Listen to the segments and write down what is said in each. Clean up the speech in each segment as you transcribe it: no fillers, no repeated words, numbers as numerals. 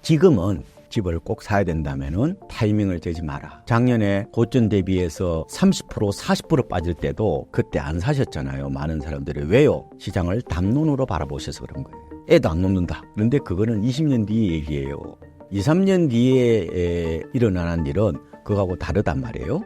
지금은 집을 꼭 사야 된다면은 타이밍을 재지 마라. 작년에 고점 대비해서 30% 40% 빠질 때도 그때 안 사셨잖아요. 많은 사람들이. 왜요? 시장을 담론으로 바라보셔서 그런 거예요. 애도 안 놓는다. 그런데 그거는 20년 뒤의 얘기예요. 2, 3년 뒤에 일어나는 일은 그거하고 다르단 말이에요.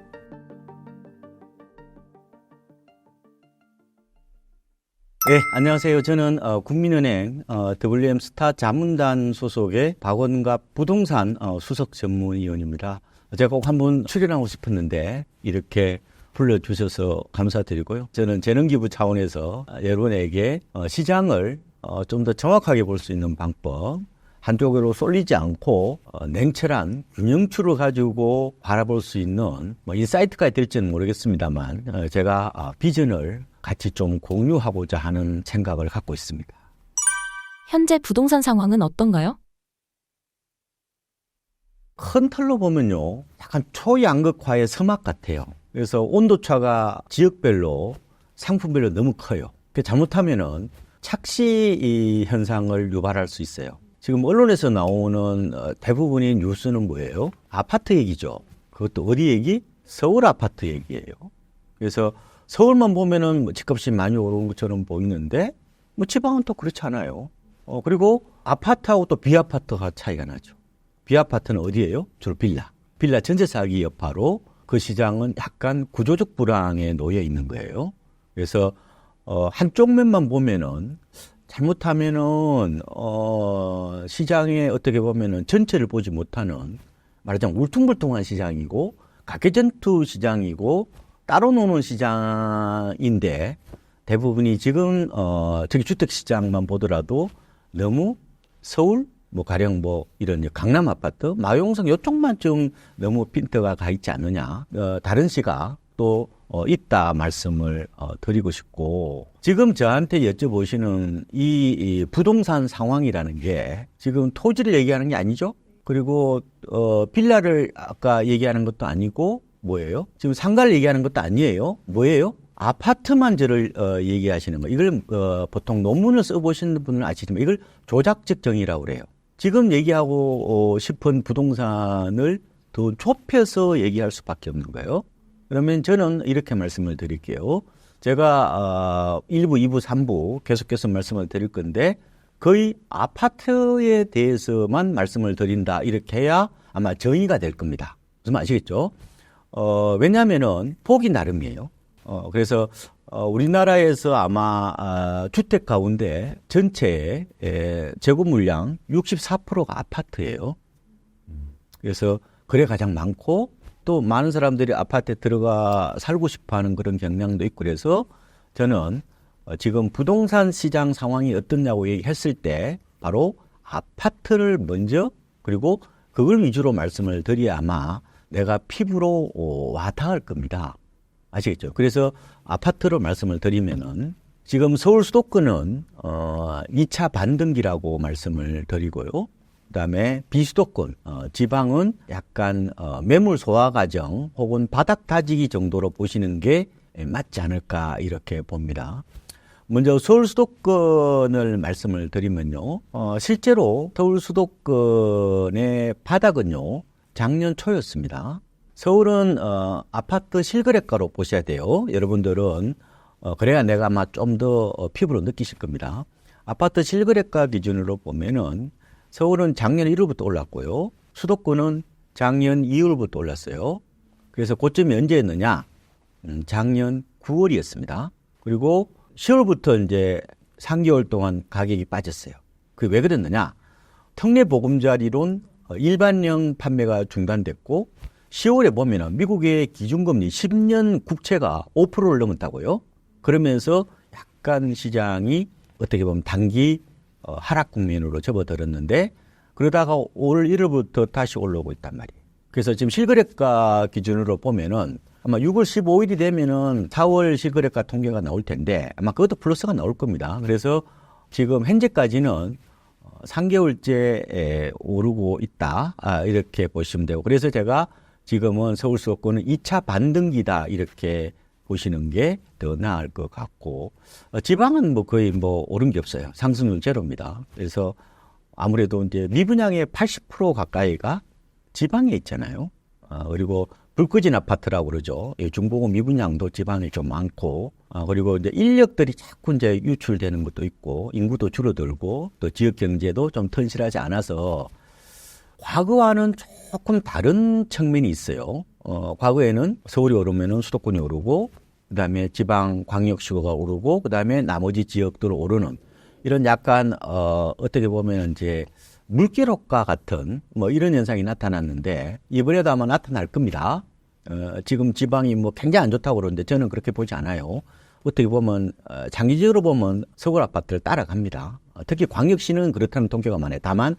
네, 안녕하세요. 저는 국민은행 WM스타 자문단 소속의 박원갑 부동산 수석 전문위원입니다. 제가 꼭 한번 출연하고 싶었는데 이렇게 불러주셔서 감사드리고요. 저는 재능기부 차원에서 여러분에게 시장을 좀 더 정확하게 볼 수 있는 방법, 한쪽으로 쏠리지 않고 냉철한 균형추를 가지고 바라볼 수 있는 인사이트가 될지는 모르겠습니다만 제가 비전을 같이 좀 공유하고자 하는 생각을 갖고 있습니다. 현재 부동산 상황은 어떤가요? 큰 틀로 보면요, 약간 초양극화의 서막 같아요. 그래서 온도차가 지역별로 상품별로 너무 커요. 잘못하면은 착시 현상을 유발할 수 있어요. 지금 언론에서 나오는 대부분의 뉴스는 뭐예요? 아파트 얘기죠. 그것도 어디 얘기? 서울 아파트 얘기예요. 그래서 서울만 보면은 집값이 많이 오른 것처럼 보이는데 지방은 또 그렇지 않아요. 그리고 아파트하고 또 비아파트가 차이가 나죠. 비아파트는 어디예요? 주로 빌라. 빌라 전세 사기 여파로 그 시장은 약간 구조적 불황에 놓여 있는 거예요. 그래서 한쪽 면만 보면은 잘못하면은 시장에 어떻게 보면은 전체를 보지 못하는, 말하자면 울퉁불퉁한 시장이고 가계전투 시장이고 따로 노는 시장인데, 대부분이 지금 저기 주택시장만 보더라도 너무 서울 가령 이런 강남 아파트, 마용성 이쪽만 좀 너무 핀트가 가 있지 않느냐, 다른 시각도 있다 말씀을 드리고 싶고, 지금 저한테 여쭤보시는 이 부동산 상황이라는 게 지금 토지를 얘기하는 게 아니죠. 그리고 빌라를 아까 얘기하는 것도 아니고 뭐예요? 지금 상가를 얘기하는 것도 아니에요. 뭐예요? 아파트만 저를 얘기하시는 거. 이걸 보통 논문을 써보시는 분은 아시지만 이걸 조작적 정의라고 그래요. 지금 얘기하고 싶은 부동산을 더 좁혀서 얘기할 수밖에 없는 거예요. 그러면 저는 이렇게 말씀을 드릴게요. 제가 1부, 2부, 3부 계속해서 말씀을 드릴 건데 거의 아파트에 대해서만 말씀을 드린다, 이렇게 해야 아마 정의가 될 겁니다. 무슨 말 아시겠죠? 왜냐하면은 폭이 나름이에요. 그래서 우리나라에서 아마 주택 가운데 전체의 재고 물량 64%가 아파트예요. 그래서 그래 가장 많고, 또 많은 사람들이 아파트에 들어가 살고 싶어하는 그런 경향도 있고, 그래서 저는 지금 부동산 시장 상황이 어떻냐고 얘기했을 때 바로 아파트를 먼저, 그리고 그걸 위주로 말씀을 드려야 아마 내가 피부로 와닿을 겁니다. 아시겠죠? 그래서 아파트로 말씀을 드리면은 지금 서울 수도권은 2차 반등기라고 말씀을 드리고요. 그다음에 비수도권, 지방은 약간 매물 소화 과정 혹은 바닥 다지기 정도로 보시는 게 맞지 않을까, 이렇게 봅니다. 먼저 서울 수도권을 말씀을 드리면요, 실제로 서울 수도권의 바닥은요 작년 초였습니다. 서울은 아파트 실거래가로 보셔야 돼요. 여러분들은 그래야 내가 아마 좀 더 피부로 느끼실 겁니다. 아파트 실거래가 기준으로 보면은 서울은 작년 1월부터 올랐고요. 수도권은 작년 2월부터 올랐어요. 그래서 고점이 언제였느냐? 작년 9월이었습니다. 그리고 10월부터 이제 3개월 동안 가격이 빠졌어요. 그게 왜 그랬느냐? 특례 보금자리론 일반형 판매가 중단됐고, 10월에 보면은 미국의 기준금리 10년 국채가 5%를 넘었다고요. 그러면서 약간 시장이 어떻게 보면 단기 하락 국면으로 접어들었는데, 그러다가 올 1월부터 다시 올라오고 있단 말이에요. 그래서 지금 실거래가 기준으로 보면은 아마 6월 15일이 되면은 4월 실거래가 통계가 나올 텐데 아마 그것도 플러스가 나올 겁니다. 그래서 지금 현재까지는 3개월째 오르고 있다, 이렇게 보시면 되고, 그래서 제가 지금은 서울 수도권은 2차 반등기다, 이렇게 보시는 게 더 나을 것 같고, 지방은 거의 오른 게 없어요. 상승률 제로입니다. 그래서 아무래도 이제 미분양의 80% 가까이가 지방에 있잖아요. 그리고 불거진 아파트라고 그러죠. 중부고 미분양도 지방에 좀 많고, 그리고 이제 인력들이 자꾸 이제 유출되는 것도 있고, 인구도 줄어들고, 또 지역 경제도 좀 튼실하지 않아서 과거와는 조금 다른 측면이 있어요. 과거에는 서울이 오르면은 수도권이 오르고, 그 다음에 지방 광역시가 오르고, 그 다음에 나머지 지역들 오르는 이런 약간, 어떻게 보면 이제 물기록과 같은 뭐 이런 현상이 나타났는데, 이번에도 아마 나타날 겁니다. 지금 지방이 뭐 굉장히 안 좋다고 그러는데 저는 그렇게 보지 않아요. 어떻게 보면, 장기적으로 보면 서울 아파트를 따라갑니다. 특히 광역시는 그렇다는 통계가 많아요. 다만,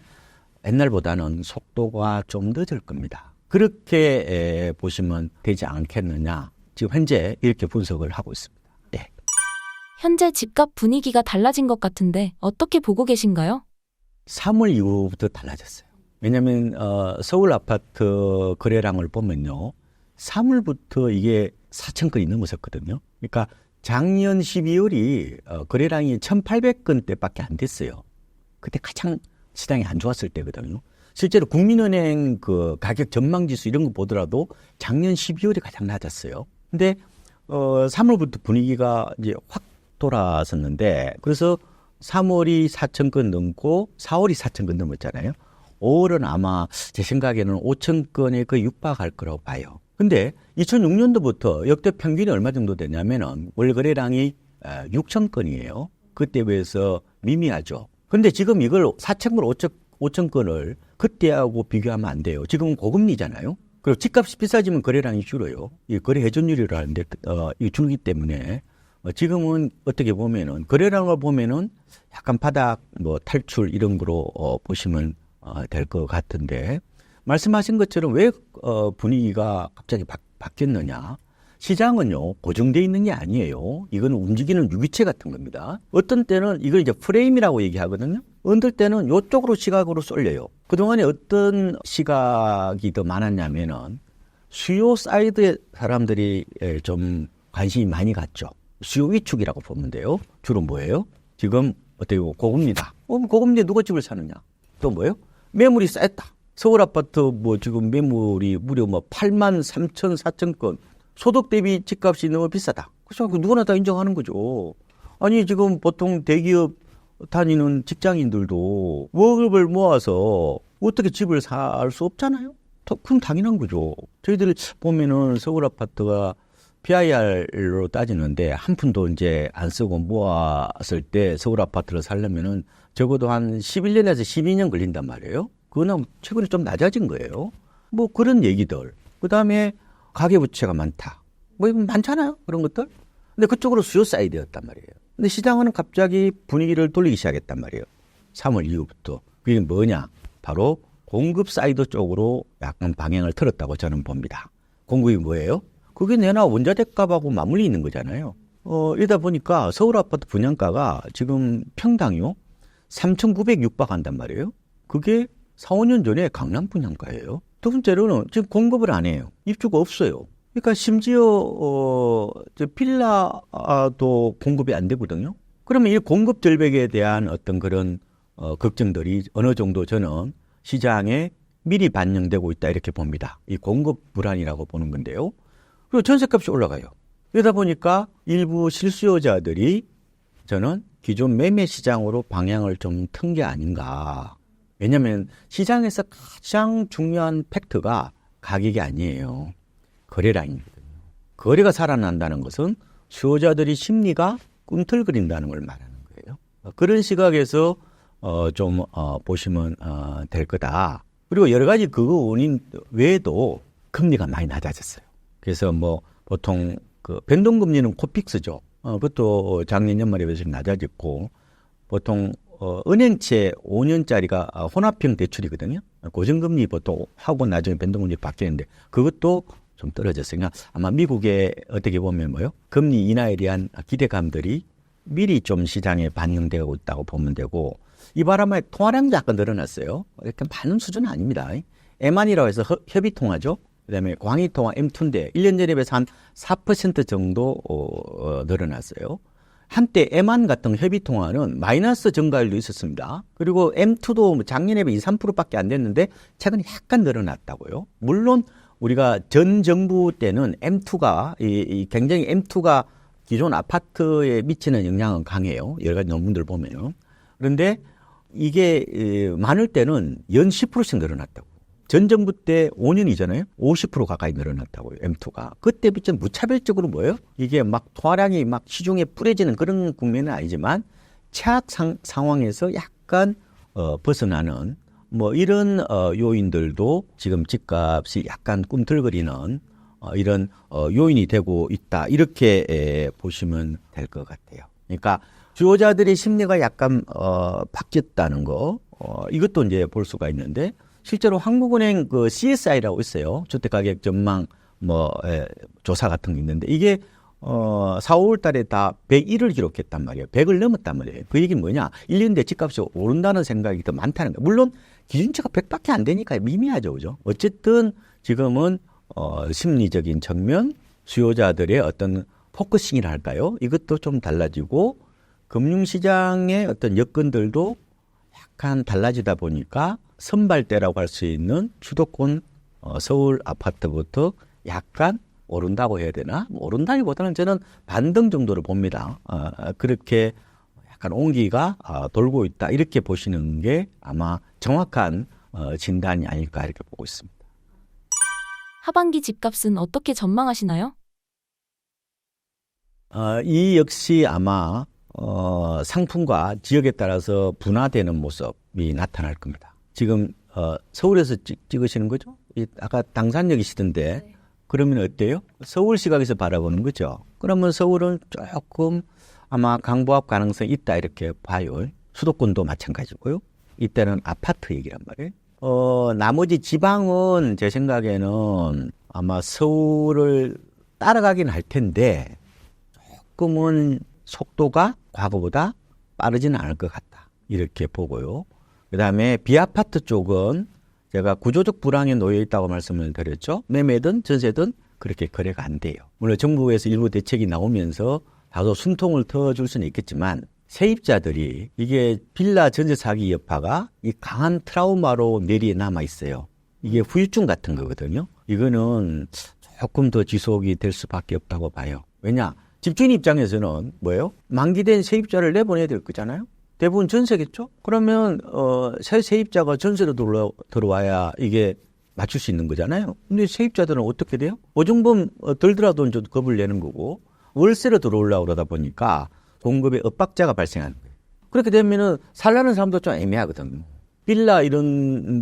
옛날보다는 속도가 좀 늦을 겁니다. 그렇게 보시면 되지 않겠느냐. 지금 현재 이렇게 분석을 하고 있습니다. 네. 현재 집값 분위기가 달라진 것 같은데 어떻게 보고 계신가요? 3월 이후부터 달라졌어요. 왜냐하면 서울 아파트 거래량을 보면요. 3월부터 이게 4천 건이 넘어섰거든요. 그러니까 작년 12월이 거래량이 1,800건대밖에 안 됐어요. 그때 가장 시장이 안 좋았을 때거든요. 실제로 국민은행 그 가격 전망지수 이런 거 보더라도 작년 12월이 가장 낮았어요. 근데 3월부터 분위기가 이제 확 돌아섰는데, 그래서 3월이 4천 건 넘고 4월이 4천 건 넘었잖아요. 5월은 아마 제 생각에는 5천 건에 거의 육박할 거라고 봐요. 근데 2006년도부터 역대 평균이 얼마 정도 되냐면은 월 거래량이 6천 건이에요. 그때 비해서 미미하죠. 근데 지금 이걸 4천 건, 5천 건을 그때하고 비교하면 안 돼요. 지금은 고금리잖아요. 그리고 집값이 비싸지면 거래량이 줄어요. 이 거래 회전율이라는데 이 줄기 때문에 지금은 어떻게 보면은 거래량을 보면은 약간 바닥 뭐 탈출 이런 거로 보시면 될 것 같은데, 말씀하신 것처럼 왜 분위기가 갑자기 바뀌었느냐? 시장은요 고정되어 있는 게 아니에요. 이건 움직이는 유기체 같은 겁니다. 어떤 때는 이걸 이제 프레임이라고 얘기하거든요. 어떨 때는 이쪽으로 시각으로 쏠려요. 그동안에 어떤 시각이 더 많았냐면은 수요 사이드에 사람들이 좀 관심이 많이 갔죠. 수요 위축이라고 보면 돼요. 주로 뭐예요? 지금 어떻게 보면 고금리다. 고금리에 누가 집을 사느냐? 또 뭐예요? 매물이 쌓였다. 서울 아파트 뭐 지금 매물이 무려 뭐 8만 3천 4천 건. 소득 대비 집값이 너무 비싸다. 그래서 누구나 다 인정하는 거죠. 아니 지금 보통 대기업 다니는 직장인들도 월급을 모아서 어떻게 집을 살 수 없잖아요. 그럼 당연한 거죠. 저희들 보면은 서울 아파트가 PIR로 따지는데 한 푼도 이제 안 쓰고 모았을 때 서울 아파트를 살려면은 적어도 한 11년에서 12년 걸린단 말이에요. 그거는 최근에 좀 낮아진 거예요. 뭐 그런 얘기들. 그 다음에 가계부채가 많다. 뭐 많잖아요. 그런 것들. 근데 그쪽으로 수요 사이드였단 말이에요. 근데 시장은 갑자기 분위기를 돌리기 시작했단 말이에요. 3월 이후부터. 그게 뭐냐? 바로 공급 사이드 쪽으로 약간 방향을 틀었다고 저는 봅니다. 공급이 뭐예요? 그게 내나 원자재값하고 맞물려 있는 거잖아요. 이러다 보니까 서울 아파트 분양가가 지금 평당이요 3,900 육박한단 말이에요. 그게 4, 5년 전에 강남 분양가예요. 두 번째로는 지금 공급을 안 해요. 입주가 없어요. 그러니까 심지어 빌라도 공급이 안 되거든요. 그러면 이 공급 절벽에 대한 어떤 그런 걱정들이 어느 정도 저는 시장에 미리 반영되고 있다 이렇게 봅니다. 이 공급 불안이라고 보는 건데요. 그리고 전세값이 올라가요. 그러다 보니까 일부 실수요자들이 저는 기존 매매 시장으로 방향을 좀 튼 게 아닌가. 왜냐하면 시장에서 가장 중요한 팩트가 가격이 아니에요. 거래량이거든요. 거래가 살아난다는 것은 수요자들이 심리가 꿈틀거린다는 걸 말하는 거예요. 그런 시각에서 좀 보시면 될 거다. 그리고 여러 가지 그 원인 외에도 금리가 많이 낮아졌어요. 그래서 뭐 보통 그 변동금리는 코픽스죠. 그것도 작년 연말에 비해서 낮아졌고, 보통 은행채 5년짜리가 혼합형 대출이거든요. 고정금리 보통 하고 나중에 변동금리 바뀌는데 그것도 좀 떨어졌으니까 아마 미국에 어떻게 보면 뭐요? 금리 인하에 대한 기대감들이 미리 좀 시장에 반영되고 있다고 보면 되고, 이 바람에 통화량도 약간 늘어났어요. 이렇게 많은 수준은 아닙니다. M1이라고 해서 협의통화죠. 그다음에 광의통화 M2인데 1년 전에 비해서 한 4% 정도 늘어났어요. 한때 M1 같은 협의 통화는 마이너스 증가율도 있었습니다. 그리고 M2도 작년에 2, 3%밖에 안 됐는데 최근에 약간 늘어났다고요. 물론 우리가 전 정부 때는 M2가 굉장히 M2가 기존 아파트에 미치는 영향은 강해요. 여러 가지 논문들 보면요. 그런데 이게 많을 때는 연 10%씩 늘어났다고. 전 정부 때 5년 이전에 50% 가까이 늘어났다고요. M2가. 그때 비전 무차별적으로 뭐예요? 이게 막 토화량이 막 시중에 뿌려지는 그런 국면은 아니지만 최악 상황에서 약간 벗어나는 뭐 이런 요인들도 지금 집값이 약간 꿈틀거리는 이런 요인이 되고 있다. 이렇게 보시면 될 것 같아요. 그러니까 주요자들의 심리가 약간 바뀌었다는 거 이것도 이제 볼 수가 있는데 실제로 한국은행 그 CSI라고 있어요. 주택가격 전망 조사 같은 게 있는데 이게 4, 5월 달에 다 101을 기록했단 말이에요. 100을 넘었단 말이에요. 그 얘기는 뭐냐? 1년 뒤에 집값이 오른다는 생각이 더 많다는 거예요. 물론 기준치가 100밖에 안 되니까 미미하죠. 그죠? 어쨌든 지금은 심리적인 측면, 수요자들의 어떤 포커싱이라 할까요? 이것도 좀 달라지고 금융시장의 어떤 여건들도 약간 달라지다 보니까 선발대라고 할 수 있는 수도권 서울 아파트부터 약간 오른다고 해야 되나? 오른다기보다는 저는 반등 정도를 봅니다. 그렇게 약간 온기가 돌고 있다. 이렇게 보시는 게 아마 정확한 진단이 아닐까 이렇게 보고 있습니다. 하반기 집값은 어떻게 전망하시나요? 이 역시 아마 상품과 지역에 따라서 분화되는 모습이 나타날 겁니다. 지금 서울에서 찍으시는 거죠? 아까 당산역이시던데 네. 그러면 어때요? 서울 시각에서 바라보는 거죠. 그러면 서울은 조금 아마 강보합 가능성이 있다 이렇게 봐요. 수도권도 마찬가지고요. 이때는 아파트 얘기란 말이에요. 나머지 지방은 제 생각에는 아마 서울을 따라가긴 할 텐데 조금은 속도가 과거보다 빠르지는 않을 것 같다. 이렇게 보고요. 그 다음에 비아파트 쪽은 제가 구조적 불황에 놓여 있다고 말씀을 드렸죠. 매매든 전세든 그렇게 거래가 안 돼요. 물론 정부에서 일부 대책이 나오면서 다소 숨통을 터줄 수는 있겠지만 세입자들이 이게 빌라 전세 사기 여파가 이 강한 트라우마로 뇌리에 남아 있어요. 이게 후유증 같은 거거든요. 이거는 조금 더 지속이 될 수밖에 없다고 봐요. 왜냐? 집주인 입장에서는 뭐예요? 만기된 세입자를 내보내야 될 거잖아요. 대부분 전세겠죠? 그러면 새 세입자가 전세로 들어와야 이게 맞출 수 있는 거잖아요. 근데 세입자들은 어떻게 돼요? 보증금 들더라도 좀 겁을 내는 거고 월세로 들어오려고 그러다 보니까 공급에 엇박자가 발생하는 거예요. 그렇게 되면은 살라는 사람도 좀 애매하거든요. 빌라 이런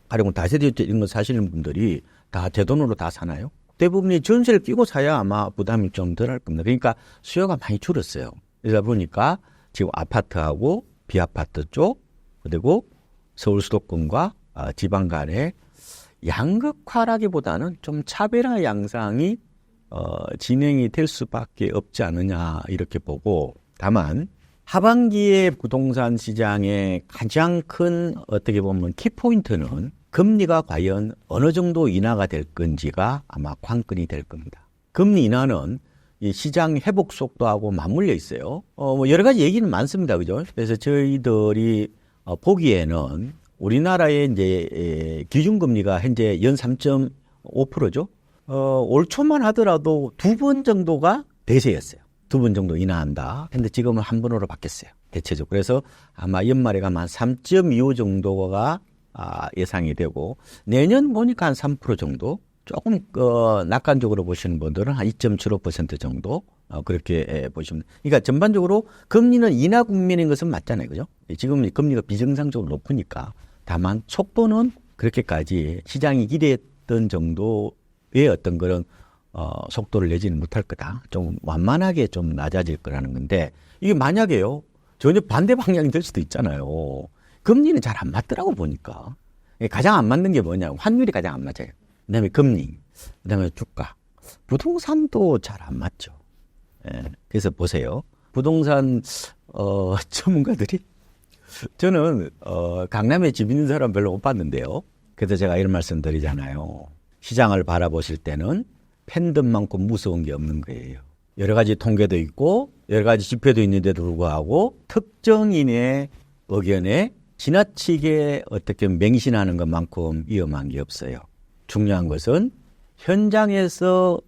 가령 다세대 이런 거 사시는 분들이 다 제 돈으로 다 사나요? 대부분이 전세를 끼고 사야 아마 부담이 좀 덜 할 겁니다. 그러니까 수요가 많이 줄었어요. 그러다 보니까 지금 아파트하고 비아파트 쪽 그리고 서울 수도권과 지방 간의 양극화라기보다는 좀 차별화 양상이 진행이 될 수밖에 없지 않느냐 이렇게 보고 다만 하반기에 부동산 시장의 가장 큰 어떻게 보면 키포인트는 금리가 과연 어느 정도 인하가 될 건지가 아마 관건이 될 겁니다. 금리 인하는 이 시장 회복 속도하고 맞물려 있어요. 여러 가지 얘기는 많습니다. 그죠? 그래서 저희들이 보기에는 우리나라의 이제 기준금리가 현재 연 3.5%죠. 올 초만 하더라도 2번 정도가 대세였어요. 2번 정도 인하한다. 근데 지금은 한 번으로 바뀌었어요. 대체적으로. 그래서 아마 연말에 가면 한 3.25 정도가 예상이 되고 내년 보니까 한 3% 정도 조금 낙관적으로 보시는 분들은 한 2.75% 정도 그렇게 보시면 그러니까 전반적으로 금리는 인하 국면인 것은 맞잖아요. 그죠? 지금 금리가 비정상적으로 높으니까 다만 속도는 그렇게까지 시장이 기대했던 정도의 어떤 그런 속도를 내지는 못할 거다. 좀 완만하게 좀 낮아질 거라는 건데 이게 만약에요. 전혀 반대 방향이 될 수도 있잖아요. 금리는 잘 안 맞더라고 보니까. 가장 안 맞는 게 뭐냐. 환율이 가장 안 맞아요. 그다음에 금리, 그다음에 주가, 부동산도 잘 안 맞죠. 예, 그래서 보세요. 부동산 전문가들이 저는 강남에 집 있는 사람 별로 못 봤는데요. 그래서 제가 이런 말씀 드리잖아요. 시장을 바라보실 때는 팬덤만큼 무서운 게 없는 거예요. 여러 가지 통계도 있고 여러 가지 지표도 있는데도 불구하고 특정인의 의견에 지나치게 어떻게 맹신하는 것만큼 위험한 게 없어요. 중요한 것은 현장에서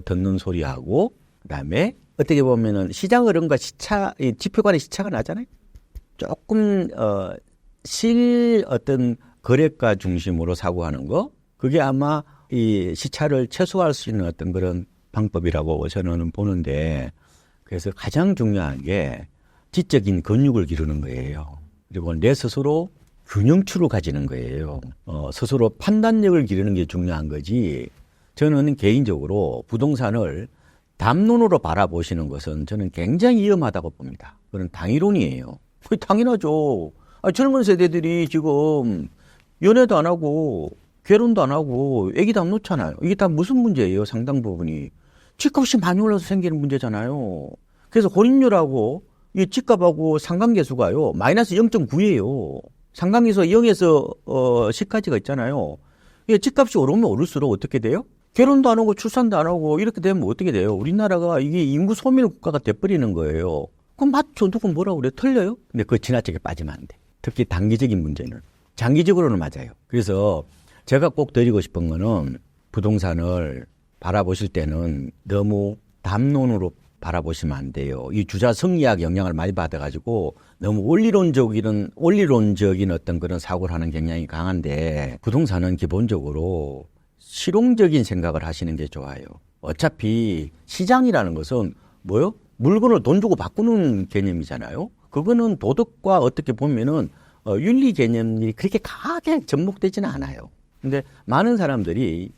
듣는 소리하고 그다음에 어떻게 보면은 시장 흐름과 이 지표 간의 시차가 나잖아요. 조금 어떤 거래가 중심으로 사고하는 거, 그게 아마 이 시차를 최소화할 수 있는 어떤 그런 방법이라고 저는 보는데, 그래서 가장 중요한 게 지적인 근육을 기르는 거예요. 그리고 내 스스로 균형추를 가지는 거예요. 스스로 판단력을 기르는 게 중요한 거지. 저는 개인적으로 부동산을 담론으로 바라보시는 것은 저는 굉장히 위험하다고 봅니다. 그건 당이론이에요. 당연하죠. 젊은 세대들이 지금 연애도 안 하고 결혼도 안 하고 애기도 안 놓잖아요. 이게 다 무슨 문제예요? 상당 부분이. 집값이 많이 올라서 생기는 문제잖아요. 그래서 혼인율하고 이 집값하고 상관계수가요, 마이너스 0.9예요. 상관계수가 0에서 10까지가 있잖아요. 이 집값이 오르면 오를수록 어떻게 돼요? 결혼도 안 하고 출산도 안 하고 이렇게 되면 어떻게 돼요? 우리나라가 이게 인구 소멸 국가가 돼버리는 거예요. 그럼 맞죠? 누구 뭐라고 그래? 틀려요? 근데 그거 지나치게 빠지면 안 돼. 특히 단기적인 문제는. 장기적으로는 맞아요. 그래서 제가 꼭 드리고 싶은 거는 부동산을 바라보실 때는 너무 담론으로 바라보시면 안 돼요. 이 주자 성리학 영향을 많이 받아가지고 너무 원리론적인 어떤 그런 사고를 하는 경향이 강한데, 부동산은 기본적으로 실용적인 생각을 하시는 게 좋아요. 어차피 시장이라는 것은 뭐요? 물건을 돈 주고 바꾸는 개념이잖아요. 그거는 도덕과 어떻게 보면은 윤리 개념이 그렇게 강하게 접목되지는 않아요. 근데 많은 사람들이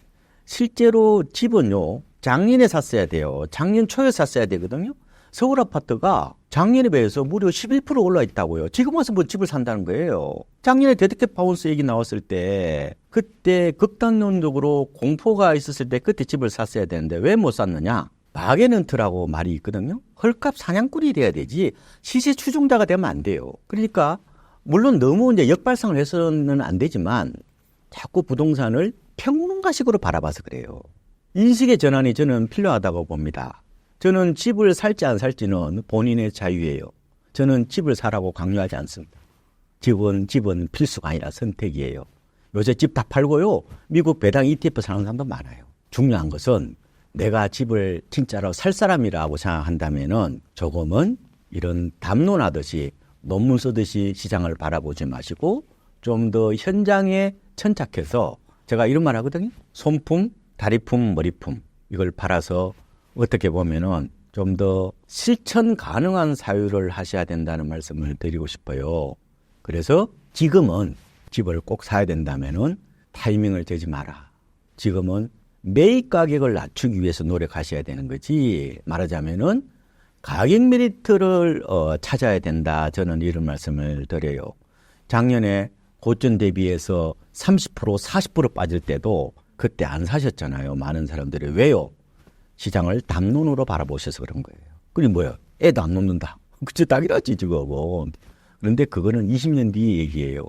실제로 집은요, 작년에 샀어야 돼요. 작년 초에 샀어야 되거든요. 서울 아파트가 작년에 비해서 무려 11% 올라 있다고요. 지금 와서 뭐 집을 산다는 거예요. 작년에 데드캣 바운스 얘기 나왔을 때, 그때 극단론적으로 공포가 있었을 때 그때 집을 샀어야 되는데 왜 못 샀느냐? 마개넌트라고 말이 있거든요. 헐값 사냥꾼이 돼야 되지 시세 추종자가 되면 안 돼요. 그러니까 물론 너무 이제 역발상을 해서는 안 되지만 자꾸 부동산을 평론가식으로 바라봐서 그래요. 인식의 전환이 저는 필요하다고 봅니다. 저는 집을 살지 안 살지는 본인의 자유예요. 저는 집을 사라고 강요하지 않습니다. 집은 필수가 아니라 선택이에요. 요새 집 다 팔고요, 미국 배당 ETF 사는 사람도 많아요. 중요한 것은 내가 집을 진짜로 살 사람이라고 생각한다면은 조금은 이런 담론하듯이 논문 쓰듯이 시장을 바라보지 마시고 좀 더 현장에 천착해서, 제가 이런 말 하거든요. 손품, 다리품, 머리품, 이걸 팔아서 어떻게 보면은 좀 더 실천 가능한 사유를 하셔야 된다는 말씀을 드리고 싶어요. 그래서 지금은 집을 꼭 사야 된다면은 타이밍을 재지 마라. 지금은 매입 가격을 낮추기 위해서 노력하셔야 되는 거지, 말하자면은 가격 메리트를 찾아야 된다. 저는 이런 말씀을 드려요. 작년에 고점 대비해서 30%, 40% 빠질 때도 그때 안 사셨잖아요. 많은 사람들이. 왜요? 시장을 담론으로 바라보셔서 그런 거예요. 그리고 뭐야? 애도 안 놓는다. 그치, 딱이라지 지금. 그런데 그거는 20년 뒤의 얘기예요.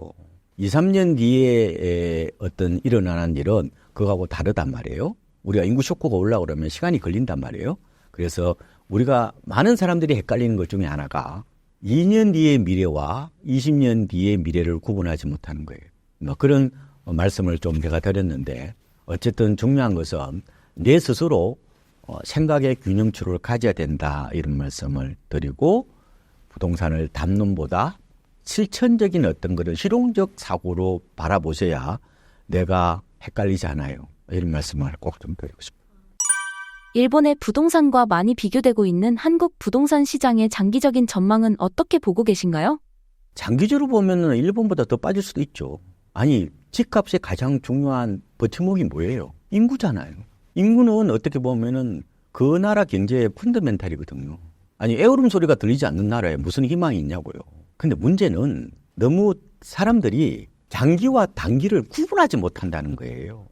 2, 3년 뒤에 어떤 일어나는 일은 그거하고 다르단 말이에요. 우리가 인구 쇼크가 올라오고 그러면 시간이 걸린단 말이에요. 그래서 우리가 많은 사람들이 헷갈리는 것 중에 하나가 2년 뒤의 미래와 20년 뒤의 미래를 구분하지 못하는 거예요. 뭐 그런 말씀을 좀 제가 드렸는데, 어쨌든 중요한 것은 내 스스로 생각의 균형추를 가져야 된다, 이런 말씀을 드리고, 부동산을 담론보다 실천적인 어떤 그런 실용적 사고로 바라보셔야 내가 헷갈리지 않아요. 이런 말씀을 꼭 좀 드리고 싶습니다. 일본의 부동산과 많이 비교되고 있는 한국 부동산 시장의 장기적인 전망은 어떻게 보고 계신가요? 장기적으로 보면 일본보다 더 빠질 수도 있죠. 아니, 집값의 가장 중요한 버팀목이 뭐예요? 인구잖아요. 인구는 어떻게 보면은 그 나라 경제의 펀더멘탈이거든요. 아니, 애울음 소리가 들리지 않는 나라에 무슨 희망이 있냐고요. 근데 문제는 너무 사람들이 장기와 단기를 구분하지 못한다는 거예요.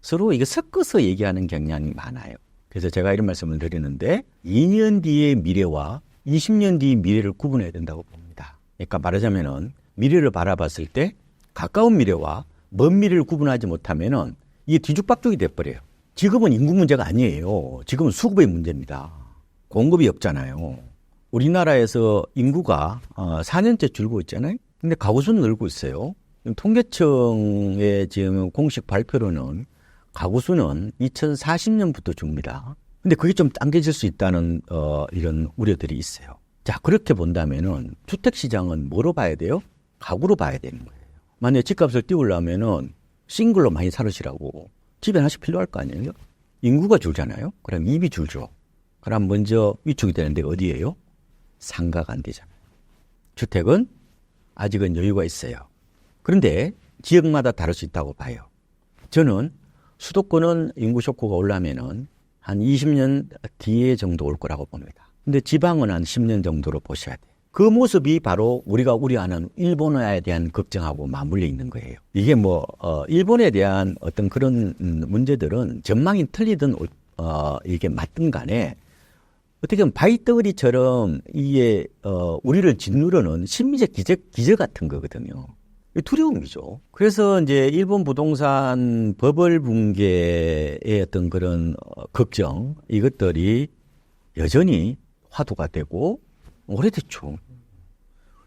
서로 이거 섞어서 얘기하는 경향이 많아요. 그래서 제가 이런 말씀을 드리는데, 2년 뒤의 미래와 20년 뒤의 미래를 구분해야 된다고 봅니다. 그러니까 말하자면은 미래를 바라봤을 때 가까운 미래와 먼 미래를 구분하지 못하면은 이게 뒤죽박죽이 돼버려요. 지금은 인구 문제가 아니에요. 지금은 수급의 문제입니다. 공급이 없잖아요. 우리나라에서 인구가 4년째 줄고 있잖아요. 근데 가구수는 늘고 있어요. 통계청의 지금 공식 발표로는 가구수는 2040년부터 줍니다. 근데 그게 좀 당겨질 수 있다는 이런 우려들이 있어요. 자, 그렇게 본다면은 주택시장은 뭐로 봐야 돼요? 가구로 봐야 되는 거예요. 만약에 집값을 띄우려면은 싱글로 많이 살으시라고 집에 하나씩 필요할 거 아니에요? 인구가 줄잖아요. 그럼 입이 줄죠. 그럼 먼저 위축이 되는데 어디예요? 상가가 안 되잖아요. 주택은 아직은 여유가 있어요. 그런데 지역마다 다를 수 있다고 봐요. 저는 수도권은 인구 쇼크가 올라면은 한 20년 뒤에 정도 올 거라고 봅니다. 근데 지방은 한 10년 정도로 보셔야 돼요. 그 모습이 바로 우리가 우려하는 일본에 대한 걱정하고 맞물려 있는 거예요. 이게 일본에 대한 어떤 그런 문제들은 전망이 틀리든 이게 맞든 간에 어떻게 보면 바위덩어리처럼 이게 우리를 짓누르는 심리적 기저 같은 거거든요. 두려움이죠. 그래서 이제 일본 부동산 버블 붕괴의 어떤 그런 걱정, 이것들이 여전히 화두가 되고 오래됐죠.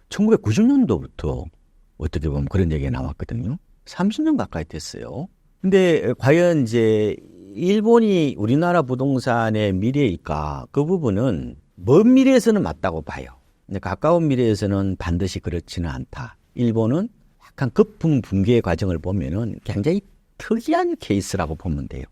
1990년도부터 어떻게 보면 그런 얘기가 나왔거든요. 30년 가까이 됐어요. 근데 과연 이제 일본이 우리나라 부동산의 미래일까? 그 부분은 먼 미래에서는 맞다고 봐요. 근데 가까운 미래에서는 반드시 그렇지는 않다. 일본은 약간 거품 붕괴의 과정을 보면은 굉장히 특이한 케이스라고 보면 돼요.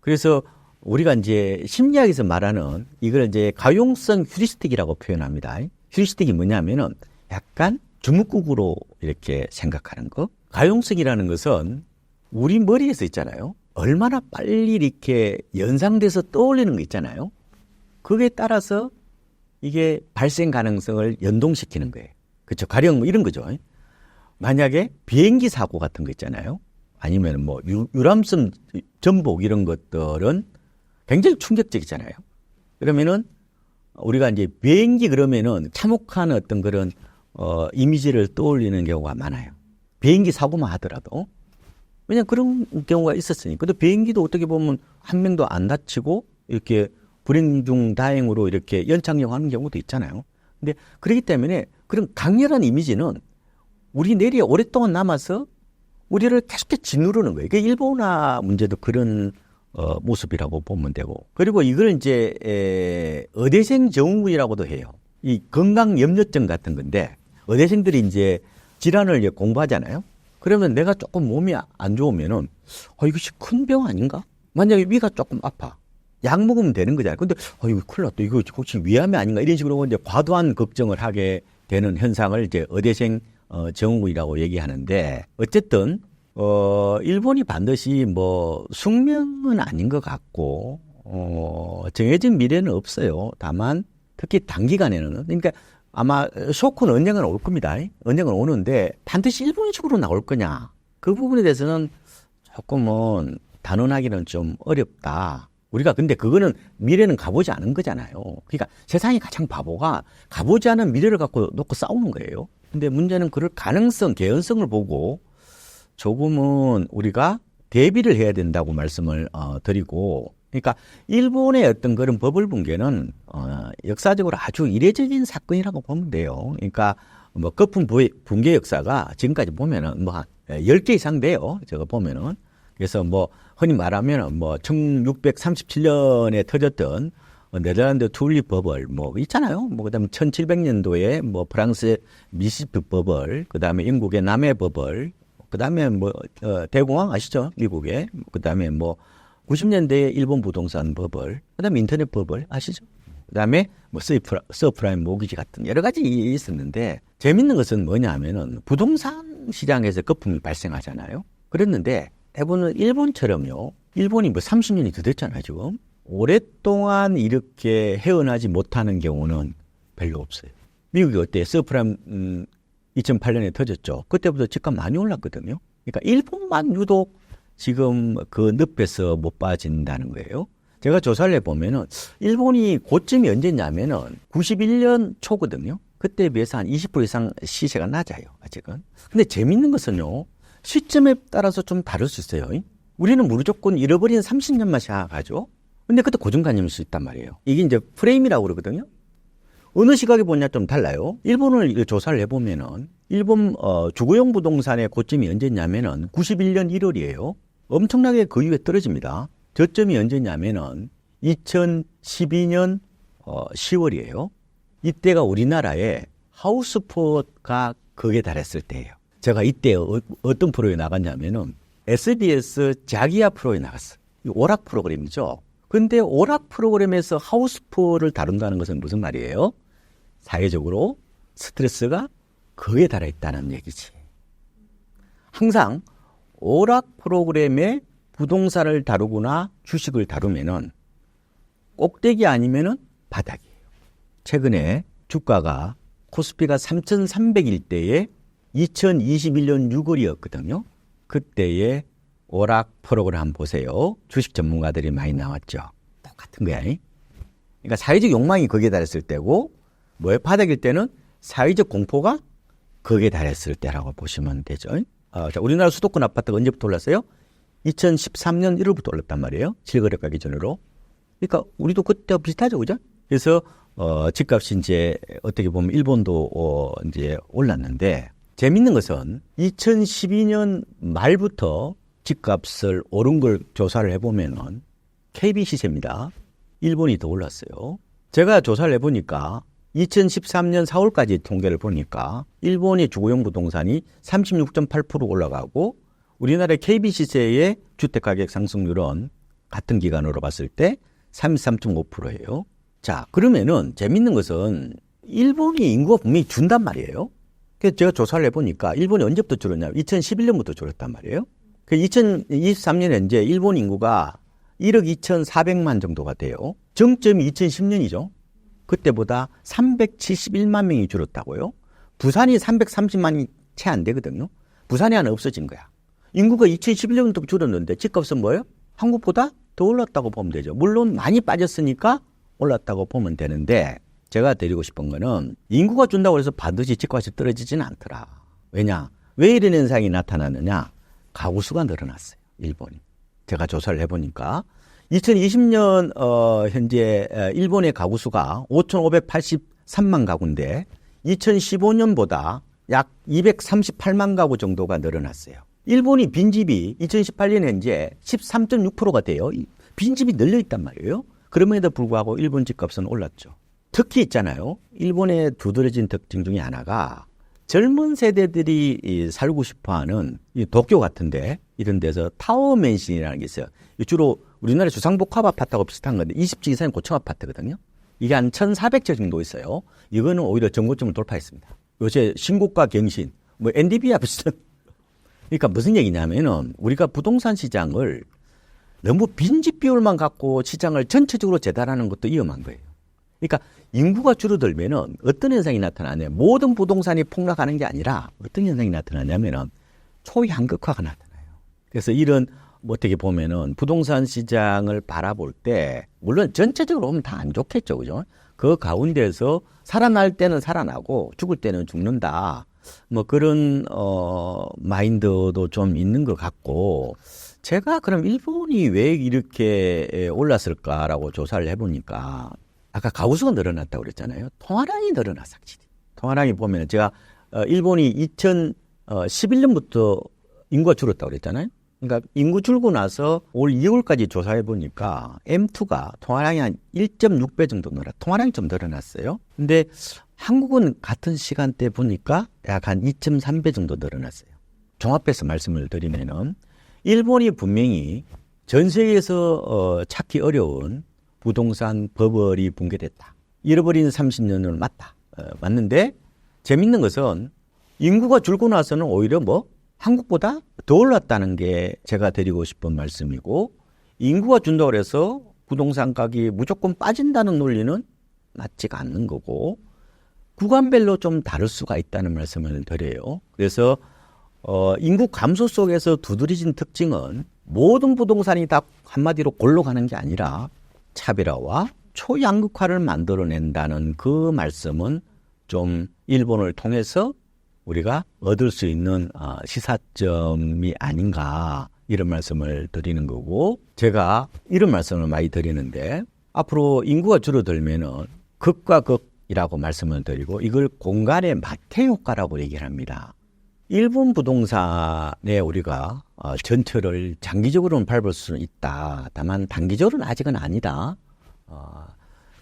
그래서 우리가 이제 심리학에서 말하는 이걸 이제 가용성 휴리스틱이라고 표현합니다. 휴리스틱이 뭐냐면은 약간 주먹국으로 이렇게 생각하는 거. 가용성이라는 것은 우리 머리에서 있잖아요. 얼마나 빨리 이렇게 연상돼서 떠올리는 거 있잖아요. 그게 따라서 이게 발생 가능성을 연동시키는 거예요. 그렇죠. 가령 이런 거죠. 만약에 비행기 사고 같은 거 있잖아요. 아니면 유람선 전복 이런 것들은 굉장히 충격적이잖아요. 그러면은 우리가 이제 비행기 그러면은 참혹한 어떤 그런 이미지를 떠올리는 경우가 많아요. 비행기 사고만 하더라도. 왜냐면 그런 경우가 있었으니까. 근데 비행기도 어떻게 보면 한 명도 안 다치고 이렇게 불행 중 다행으로 이렇게 연착륙하는 경우도 있잖아요. 근데 그렇기 때문에 그런 강렬한 이미지는 우리 뇌리에 오랫동안 남아서 우리를 계속해서 짓누르는 거예요. 이게 일본화 문제도 그런 모습이라고 보면 되고. 그리고 이걸 이제 의대생 증후군이라고도 해요. 이 건강염려증 같은 건데 의대생들이 이제 질환을 이제 공부하잖아요. 그러면 내가 조금 몸이 안 좋으면은 이것이 큰 병 아닌가? 만약에 위가 조금 아파. 약 먹으면 되는 거잖아요. 근데 이거 큰일 났다. 이거 혹시 위암이 아닌가? 이런 식으로 이제 과도한 걱정을 하게 되는 현상을 이제 의대생 증후군이라고 얘기하는데 어쨌든 일본이 반드시 숙명은 아닌 것 같고 정해진 미래는 없어요. 다만 특히 단기간에는 그러니까 아마 쇼크는 언젠가는 올 겁니다. 언젠가는 오는데 반드시 일본식으로 나올 거냐? 그 부분에 대해서는 조금은 단언하기는 좀 어렵다. 우리가 근데 그거는 미래는 가보지 않은 거잖아요. 그러니까 세상의 가장 바보가 가보지 않은 미래를 갖고 놓고 싸우는 거예요. 근데 문제는 그럴 가능성, 개연성을 보고 조금은 우리가 대비를 해야 된다고 말씀을 드리고, 그러니까 일본의 어떤 그런 버블 붕괴는 역사적으로 아주 이례적인 사건이라고 보면 돼요. 그러니까 거품 붕괴 역사가 지금까지 보면은 한 10개 이상 돼요. 제가 보면은. 그래서 흔히 말하면 1637년에 터졌던 네덜란드 튤립 버블 있잖아요. 그다음에 1700년도에 프랑스의 미시프 버블, 그다음에 영국의 남해 버블, 그다음에 대공황 아시죠? 미국의. 그다음에 90년대에 일본 부동산 버블, 그다음에 인터넷 버블 아시죠? 그다음에 서프라임 모기지 같은 여러 가지 있었는데 재밌는 것은 뭐냐면은 부동산 시장에서 거품이 발생하잖아요. 그랬는데 대부분 일본처럼요. 일본이 30년이 더 됐잖아요, 지금. 오랫동안 이렇게 헤어나지 못하는 경우는 별로 없어요. 미국이 어때요? 서프라임 2008년에 터졌죠. 그때부터 집값 많이 올랐거든요. 그러니까 일본만 유독 지금 그 늪에서 못 빠진다는 거예요. 제가 조사를 해보면은 일본이 고점이 언제냐면은 91년 초거든요. 그때에 비해서 한 20% 이상 시세가 낮아요, 아직은. 근데 재밌는 것은요. 시점에 따라서 좀 다를 수 있어요. 우리는 무조건 잃어버린 30년만 생각하죠. 근데 그것도 고정관념일 수 있단 말이에요. 이게 이제 프레임이라고 그러거든요. 어느 시각에 보냐 좀 달라요. 일본을 조사를 해보면은 일본 주거용 부동산의 고점이 언제냐면은 91년 1월이에요. 엄청나게 그 이후에 떨어집니다. 저점이 언제냐면은 2012년 10월이에요. 이때가 우리나라의 하우스포가 극에 달했을 때예요. 제가 이때 어떤 프로에 나갔냐면은 SBS 자기야 프로에 나갔어요. 오락 프로그램이죠. 근데 오락 프로그램에서 하우스포를 다룬다는 것은 무슨 말이에요? 사회적으로 스트레스가 극에 달해있다는 얘기지. 항상 오락 프로그램에 부동산을 다루거나 주식을 다루면은 꼭대기 아니면은 바닥이에요. 최근에 주가가 코스피가 3,300일 때에 2021년 6월이었거든요. 그때의 오락 프로그램 한번 보세요. 주식 전문가들이 많이 나왔죠. 똑같은 거야. 그러니까 사회적 욕망이 거기에 달했을 때고 뭐에 바닥일 때는 사회적 공포가 거기에 달했을 때라고 보시면 되죠. 자, 우리나라 수도권 아파트가 언제부터 올랐어요? 2013년 1월부터 올랐단 말이에요. 실거래가 기준으로. 그러니까 우리도 그때와 비슷하죠, 그죠? 그래서 집값이 이제 어떻게 보면 일본도 이제 올랐는데 재밌는 것은 2012년 말부터 집값을 오른 걸 조사를 해보면은 KB 시세입니다. 일본이 더 올랐어요. 제가 조사를 해보니까 2013년 4월까지 통계를 보니까 일본의 주거용 부동산이 36.8% 올라가고 우리나라의 KB 시세의 주택가격 상승률은 같은 기간으로 봤을 때 33.5%예요. 자, 그러면은 재밌는 것은 일본이 인구가 분명히 준단 말이에요. 그래서 제가 조사를 해보니까 일본이 언제부터 줄었냐면 2011년부터 줄었단 말이에요. 2023년에 이제 일본 인구가 1억 2,400만 정도가 돼요. 정점이 2010년이죠. 그때보다 371만 명이 줄었다고요. 부산이 330만이 채 안 되거든요. 부산이 하나 없어진 거야. 인구가 2011년부터 줄었는데 집값은 뭐예요? 한국보다 더 올랐다고 보면 되죠. 물론 많이 빠졌으니까 올랐다고 보면 되는데 제가 드리고 싶은 거는 인구가 준다고 해서 반드시 집값이 떨어지지는 않더라. 왜냐? 왜 이런 현상이 나타나느냐? 가구 수가 늘어났어요. 일본이. 제가 조사를 해보니까 2020년 현재 일본의 가구 수가 5,583만 가구인데 2015년보다 약 238만 가구 정도가 늘어났어요. 일본이 빈집이 2018년에 이제 13.6%가 돼요. 빈집이 늘려있단 말이에요. 그럼에도 불구하고 일본 집값은 올랐죠. 특히 있잖아요. 일본의 두드러진 특징 중에 하나가 젊은 세대들이 살고 싶어하는 도쿄 같은데 이런 데서 타워맨신이라는 게 있어요. 주로 우리나라 주상복합 아파트하고 비슷한 건데 20층 이상의 고층 아파트거든요. 이게 한 1,400채 정도 있어요. 이거는 오히려 전고점을 돌파했습니다. 요새 신고가 갱신, 뭐 NDB와 비슷한. 그러니까 무슨 얘기냐면은 우리가 부동산 시장을 너무 빈집 비율만 갖고 시장을 전체적으로 재단하는 것도 위험한 거예요. 그러니까 인구가 줄어들면은 어떤 현상이 나타나냐면 모든 부동산이 폭락하는 게 아니라 어떤 현상이 나타나냐면은 초양극화가 나타나요. 그래서 이런 뭐 어떻게 보면은 부동산 시장을 바라볼 때 물론 전체적으로 보면 다 안 좋겠죠, 그죠? 그 가운데서 살아날 때는 살아나고 죽을 때는 죽는다. 뭐 그런 마인드도 좀 있는 것 같고 제가 그럼 일본이 왜 이렇게 올랐을까라고 조사를 해보니까 아까 가구수가 늘어났다고 그랬잖아요. 통화량이 늘어났어, 확실히. 통화량이 보면 제가 일본이 2011년부터 인구가 줄었다고 그랬잖아요. 그러니까 인구 줄고 나서 올 2월까지 조사해 보니까 M2가 통화량이 한 1.6배 정도 통화량이 좀 늘어났어요. 근데 한국은 같은 시간대 보니까 약 한 2.3배 정도 늘어났어요. 종합해서 말씀을 드리면은 일본이 분명히 전 세계에서 찾기 어려운 부동산 버블이 붕괴됐다. 잃어버린 30년을 맞는데 재밌는 것은 인구가 줄고 나서는 오히려 뭐 한국보다 더 올랐다는 게 제가 드리고 싶은 말씀이고 인구가 준다고 해서 부동산 가격이 무조건 빠진다는 논리는 맞지가 않는 거고 구간별로 좀 다를 수가 있다는 말씀을 드려요. 그래서 인구 감소 속에서 두드러진 특징은 모든 부동산이 다 한마디로 골로 가는 게 아니라 차별화와 초양극화를 만들어낸다는 그 말씀은 좀 일본을 통해서 우리가 얻을 수 있는 시사점이 아닌가 이런 말씀을 드리는 거고, 제가 이런 말씀을 많이 드리는데, 앞으로 인구가 줄어들면은 극과 극이라고 말씀을 드리고, 이걸 공간의 마태 효과라고 얘기를 합니다. 일본 부동산에 우리가 전철을 장기적으로는 밟을 수는 있다. 다만 단기적으로는 아직은 아니다.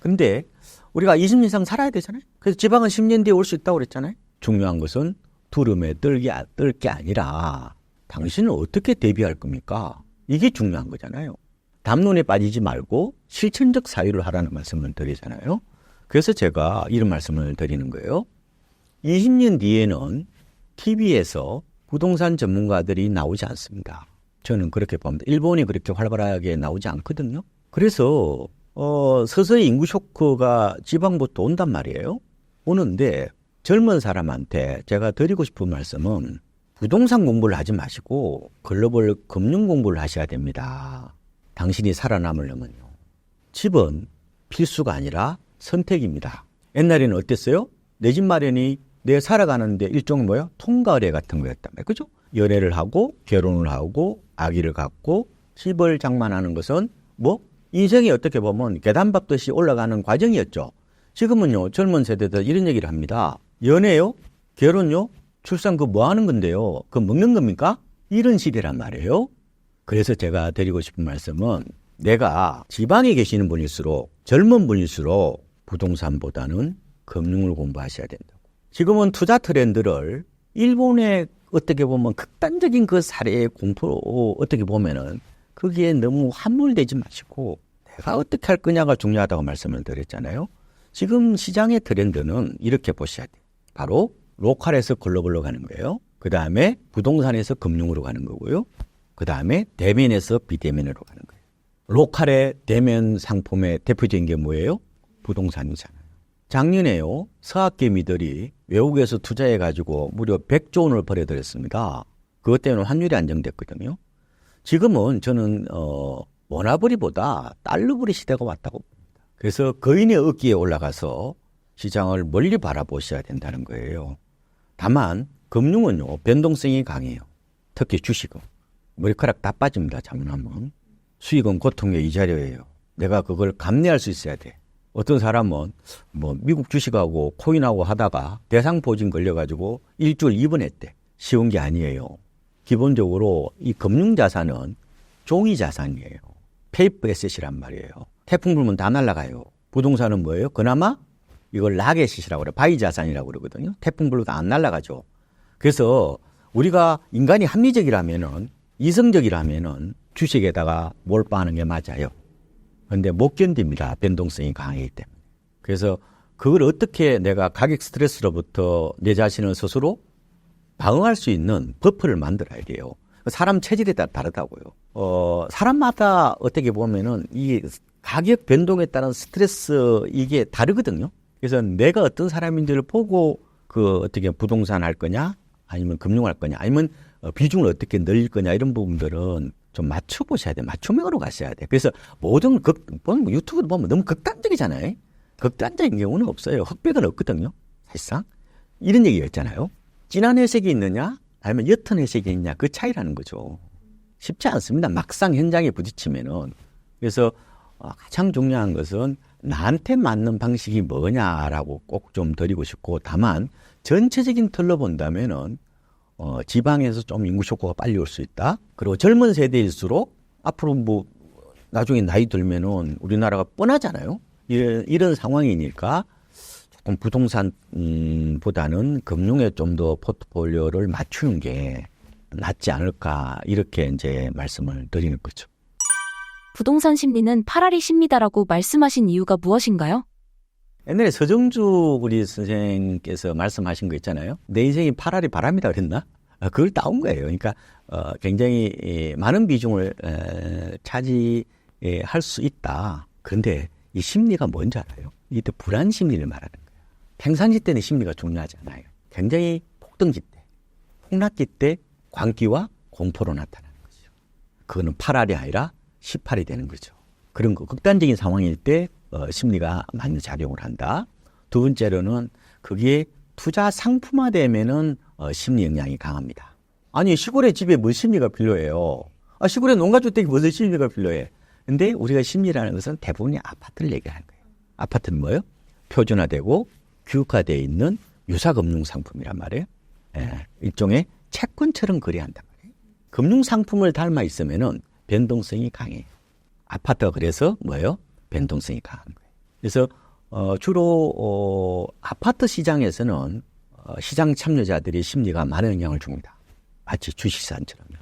근데 우리가 20년 이상 살아야 되잖아요. 그래서 지방은 10년 뒤에 올 수 있다고 그랬잖아요. 중요한 것은 두름에 뜰 게 아니라 당신은 어떻게 대비할 겁니까? 이게 중요한 거잖아요. 담론에 빠지지 말고 실천적 사유를 하라는 말씀을 드리잖아요. 그래서 제가 이런 말씀을 드리는 거예요. 20년 뒤에는 TV에서 부동산 전문가들이 나오지 않습니다. 저는 그렇게 봅니다. 일본이 그렇게 활발하게 나오지 않거든요. 그래서 서서히 인구 쇼크가 지방부터 온단 말이에요. 오는데 젊은 사람한테 제가 드리고 싶은 말씀은 부동산 공부를 하지 마시고 글로벌 금융 공부를 하셔야 됩니다. 당신이 살아남으려면요. 집은 필수가 아니라 선택입니다. 옛날에는 어땠어요? 내 집 마련이 내 살아가는데 일종의 뭐야? 통과의례 같은 거였단 말이에요. 그죠? 연애를 하고 결혼을 하고 아기를 갖고 집을 장만하는 것은 뭐? 인생이 어떻게 보면 계단 밟듯이 올라가는 과정이었죠. 지금은요, 젊은 세대들 이런 얘기를 합니다. 연애요? 결혼요? 출산 그거 뭐 하는 건데요? 그거 먹는 겁니까? 이런 시대란 말이에요. 그래서 제가 드리고 싶은 말씀은 내가 지방에 계시는 분일수록 젊은 분일수록 부동산보다는 금융을 공부하셔야 된다고. 지금은 투자 트렌드를 일본의 어떻게 보면 극단적인 그 사례의 공포로 어떻게 보면은 거기에 너무 함몰되지 마시고 내가 어떻게 할 거냐가 중요하다고 말씀을 드렸잖아요. 지금 시장의 트렌드는 이렇게 보셔야 돼요. 바로 로컬에서 글로벌로 가는 거예요. 그 다음에 부동산에서 금융으로 가는 거고요. 그 다음에 대면에서 비대면으로 가는 거예요. 로컬의 대면 상품의 대표적인 게 뭐예요? 부동산이잖아요. 작년에요. 서학개미들이 외국에서 투자해가지고 무려 100조 원을 벌어들였습니다. 그것 때문에 환율이 안정됐거든요. 지금은 저는 원화벌이보다 달러벌이 시대가 왔다고 봅니다. 그래서 거인의 어깨에 올라가서 시장을 멀리 바라보셔야 된다는 거예요. 다만 금융은요. 변동성이 강해요. 특히 주식은. 머리카락 다 빠집니다. 잘못하면. 수익은 고통의 이자료예요. 내가 그걸 감내할 수 있어야 돼. 어떤 사람은 뭐 미국 주식하고 코인하고 하다가 대상포진 걸려가지고 일주일 입원했대. 쉬운 게 아니에요. 기본적으로 이 금융자산은 종이자산이에요. 페이퍼 에셋이란 말이에요. 태풍 불면 다 날아가요. 부동산은 뭐예요? 그나마 이걸 락에셋이라고 그래요. 바위자산이라고 그러거든요. 태풍 불어도 안 날아가죠. 그래서 우리가 인간이 합리적이라면은 이성적이라면은 주식에다가 몰빵하는 게 맞아요. 그런데 못 견딥니다. 변동성이 강하기 때문에. 그래서 그걸 어떻게 내가 가격 스트레스로부터 내 자신을 스스로 방어할 수 있는 버프를 만들어야 돼요. 사람 체질에 따라 다르다고요. 사람마다 어떻게 보면은 이 가격 변동에 따른 스트레스 이게 다르거든요. 그래서 내가 어떤 사람인지를 보고 그 어떻게 부동산 할 거냐, 아니면 금융할 거냐, 아니면 비중을 어떻게 늘릴 거냐 이런 부분들은 좀 맞춰보셔야 돼요. 맞춤형으로 가셔야 돼요. 그래서 모든 유튜브 보면 너무 극단적이잖아요. 극단적인 경우는 없어요. 흑백은 없거든요. 사실상. 이런 얘기가 있잖아요. 진한 회색이 있느냐 아니면 옅은 회색이 있느냐 그 차이라는 거죠. 쉽지 않습니다. 막상 현장에 부딪히면은. 그래서 가장 중요한 것은 나한테 맞는 방식이 뭐냐라고 꼭 좀 드리고 싶고, 다만 전체적인 틀로 본다면은 지방에서 좀 인구 쇼크가 빨리 올 수 있다. 그리고 젊은 세대일수록 앞으로 뭐 나중에 나이 들면은 우리나라가 뻔하잖아요. 이런 상황이니까 조금 부동산보다는 금융에 좀 더 포트폴리오를 맞추는 게 낫지 않을까 이렇게 이제 말씀을 드리는 거죠. 부동산 심리는 8알이 심리다라고 말씀하신 이유가 무엇인가요? 옛날에 서정주 우리 선생님께서 말씀하신 거 있잖아요. 내 인생이 8알이 바람이다 그랬나? 그걸 따온 거예요. 그러니까 굉장히 많은 비중을 차지할 수 있다. 그런데 이 심리가 뭔지 알아요? 이때 불안 심리를 말하는 거예요. 평상시 때는 심리가 중요하지 않아요. 굉장히 폭등기 때, 폭락기 때 광기와 공포로 나타나는 거죠. 그거는 8알이 아니라 18이 되는 거죠. 그런 거 극단적인 상황일 때 심리가 많이 작용을 한다. 두 번째로는 그게 투자 상품화되면은 심리 영향이 강합니다. 아니 시골의 집에 뭘 심리가 필요해요? 시골에 농가주택이 무슨 심리가 필요해? 근데 우리가 심리라는 것은 대부분이 아파트를 얘기하는 거예요. 아파트는 뭐예요? 표준화되고 규격화되어 있는 유사금융상품이란 말이에요. 예, 일종의 채권처럼 거래한단 말이에요. 금융상품을 닮아 있으면은 변동성이 강해요. 아파트가 그래서 뭐예요? 변동성이 강한 거예요. 그래서 주로 아파트 시장에서는 시장 참여자들의 심리가 많은 영향을 줍니다. 마치 주식시장처럼요.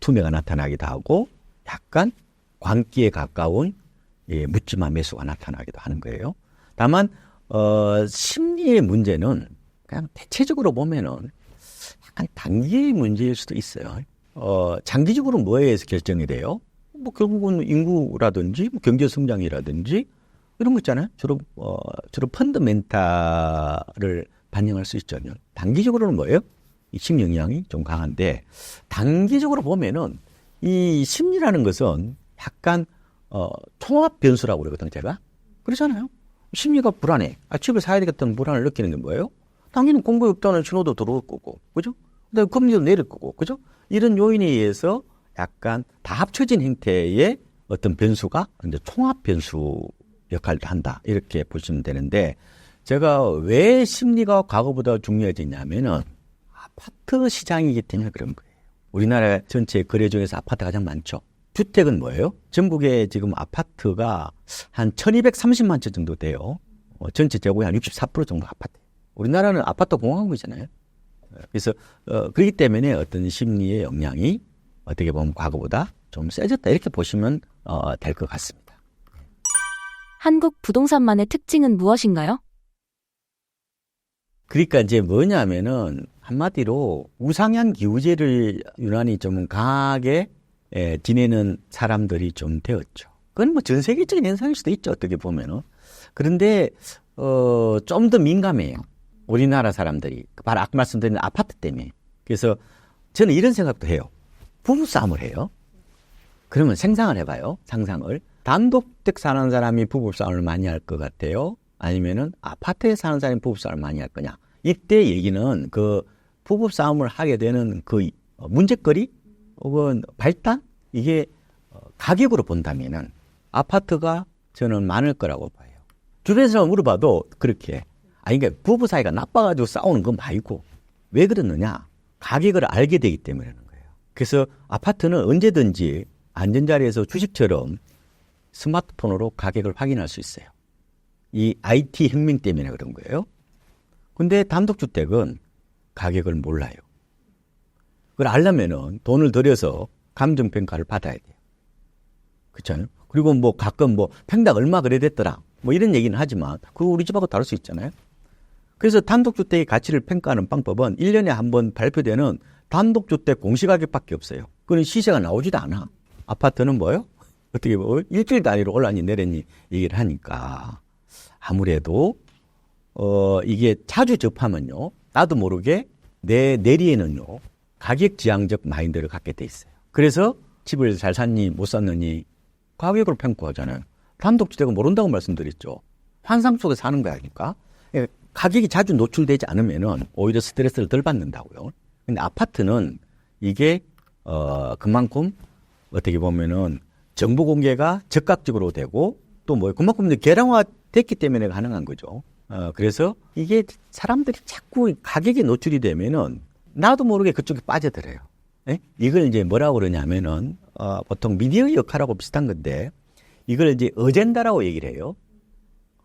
투매가 나타나기도 하고 약간 광기에 가까운 묻지마 매수가 나타나기도 하는 거예요. 다만 심리의 문제는 그냥 대체적으로 보면은 약간 단기의 문제일 수도 있어요. 장기적으로 뭐에 의해서 결정이 돼요? 뭐 결국은 인구라든지 뭐 경제 성장이라든지 이런 거 있잖아요. 주로 펀더멘탈을 반영할 수 있죠. 단기적으로는 뭐예요? 이 심리 영향이 좀 강한데 단기적으로 보면은 이 심리라는 것은 약간 통합 변수라고 그러거든요. 제가 그러잖아요. 심리가 불안해. 집을 사야 되겠다는 불안을 느끼는 게 뭐예요? 당연히 공급이 없다는 신호도 들어올 거고, 그죠? 그다음에 금리도 내릴 거고, 그죠? 이런 요인에 의해서 약간 다 합쳐진 형태의 어떤 변수가 이제 통합 변수 역할도 한다. 이렇게 보시면 되는데 제가 왜 심리가 과거보다 중요해졌냐면은 아파트 시장이기 때문에 그런 거예요. 우리나라 전체 거래 중에서 아파트가 가장 많죠. 주택은 뭐예요? 전국에 지금 아파트가 한 1230만 채 정도 돼요. 전체 재고의 한 64% 정도 아파트. 우리나라는 아파트 공화국이잖아요. 그래서 그렇기 때문에 어떤 심리의 영향이 어떻게 보면 과거보다 좀 세졌다 이렇게 보시면 될 것 같습니다. 한국 부동산만의 특징은 무엇인가요? 그러니까 이제 뭐냐면은 한마디로 우상향 기우제를 유난히 좀 강하게 지내는 사람들이 좀 되었죠. 그건 뭐 전 세계적인 현상일 수도 있죠. 어떻게 보면은. 그런데 좀 더 민감해요. 우리나라 사람들이 바로 아까 말씀드린 아파트 때문에. 그래서 저는 이런 생각도 해요. 부부싸움을 해요. 그러면 생상을 해봐요. 상상을. 단독주택 사는 사람이 부부싸움을 많이 할 것 같아요. 아니면은 아파트에 사는 사람이 부부싸움을 많이 할 거냐. 이때 얘기는 그 부부싸움을 하게 되는 그 문제거리 혹은 발단 이게 가격으로 본다면은 아파트가 저는 많을 거라고 봐요. 주변에서 물어봐도 그렇게. 그러니까 부부 사이가 나빠가지고 싸우는 건 말고 왜 그러느냐? 가격을 알게 되기 때문에 그러는 거예요. 그래서 아파트는 언제든지 앉은 자리에서 주식처럼 스마트폰으로 가격을 확인할 수 있어요. 이 IT 혁명 때문에 그런 거예요. 근데 단독주택은 가격을 몰라요. 그걸 알려면은 돈을 들여서 감정평가를 받아야 돼요. 그렇잖아요. 그리고 뭐 가끔 뭐 평당 얼마 그래 됐더라. 뭐 이런 얘기는 하지만 그거 우리 집하고 다를 수 있잖아요. 그래서 단독주택의 가치를 평가하는 방법은 1년에 한 번 발표되는 단독주택 공시가격밖에 없어요. 그건 시세가 나오지도 않아. 아파트는 뭐예요? 어떻게 뭐 일주일 단위로 올랐니 내렸니 얘기를 하니까 아무래도 이게 자주 접하면요. 나도 모르게 내 내리에는요. 가격 지향적 마인드를 갖게 돼 있어요. 그래서 집을 잘 샀니 못 샀느니 가격으로 평가하잖아요. 단독주택은 모른다고 말씀드렸죠. 환상 속에 사는 거니까. 가격이 자주 노출되지 않으면은 오히려 스트레스를 덜 받는다고요. 근데 아파트는 이게 그만큼 어떻게 보면은 정보 공개가 적극적으로 되고 또 뭐 그만큼 개량화 됐기 때문에 가능한 거죠. 그래서 이게 사람들이 자꾸 가격에 노출이 되면은 나도 모르게 그쪽에 빠져들어요. 예? 이걸 이제 뭐라고 그러냐면은 보통 미디어의 역할하고 비슷한 건데 이걸 이제 어젠다라고 얘기를 해요.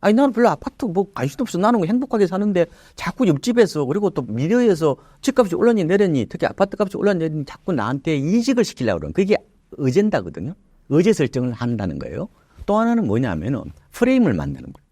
아니 나는 별로 아파트 뭐 관심도 없어. 나는 행복하게 사는데 자꾸 옆집에서 그리고 또 미디어에서 집값이 올랐니 내렸니 특히 아파트 값이 올랐니 내렸니 자꾸 나한테 인식을 시키려고 그러는 그게 어젠다거든요. 어제 설정을 한다는 거예요. 또 하나는 뭐냐면은 프레임을 만드는 거예요.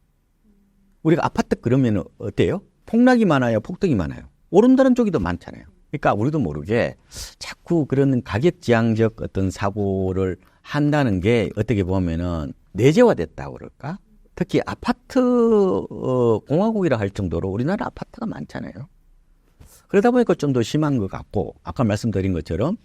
우리가 아파트 그러면 어때요? 폭락이 많아요? 폭등이 많아요? 오른다는 쪽이 더 많잖아요. 그러니까 우리도 모르게 자꾸 그런 가격 지향적 어떤 사고를 한다는 게 어떻게 보면은 내재화됐다고 그럴까? 특히 아파트 공화국이라 할 정도로 우리나라 아파트가 많잖아요. 그러다 보니까 좀 더 심한 것 같고 아까 말씀드린 것처럼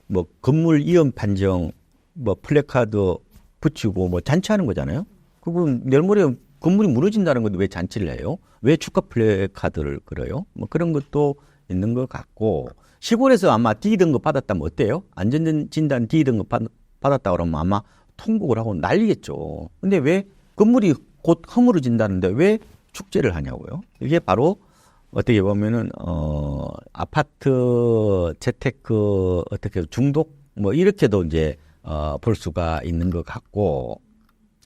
뭐 건물 이연 판정 뭐 플래카드 붙이고 뭐 잔치하는 거잖아요. 그건 내일 모레 건물이 무너진다는 건데 왜 잔치를 해요? 왜 축하 플래카드를 걸어요? 뭐 그런 것도 있는 것 같고 시골에서 아마 D등급 받았다면 어때요? 안전진단 D등급 받았다 그러면 아마 통곡을 하고 난리겠죠. 근데 왜 건물이 곧 허물어진다는데 왜 축제를 하냐고요? 이게 바로 어떻게 보면은 아파트 재테크 어떻게 중독 뭐 이렇게도 이제 볼 수가 있는 것 같고,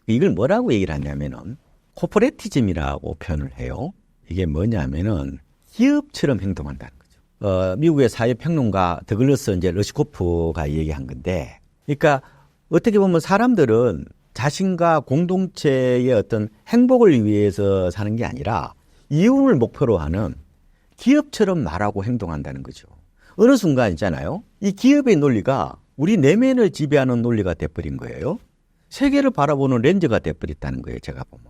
이걸 뭐라고 얘기를 하냐면은 코퍼레티즘이라고 표현을 해요. 이게 뭐냐면은 기업처럼 행동한다는 거죠. 미국의 사회평론가 더글러스 이제 러시코프가 얘기한 건데, 그러니까 어떻게 보면 사람들은 자신과 공동체의 어떤 행복을 위해서 사는 게 아니라 이윤을 목표로 하는 기업처럼 말하고 행동한다는 거죠. 어느 순간 있잖아요. 이 기업의 논리가 우리 내면을 지배하는 논리가 돼버린 거예요. 세계를 바라보는 렌즈가 돼버렸다는 거예요. 제가 보면.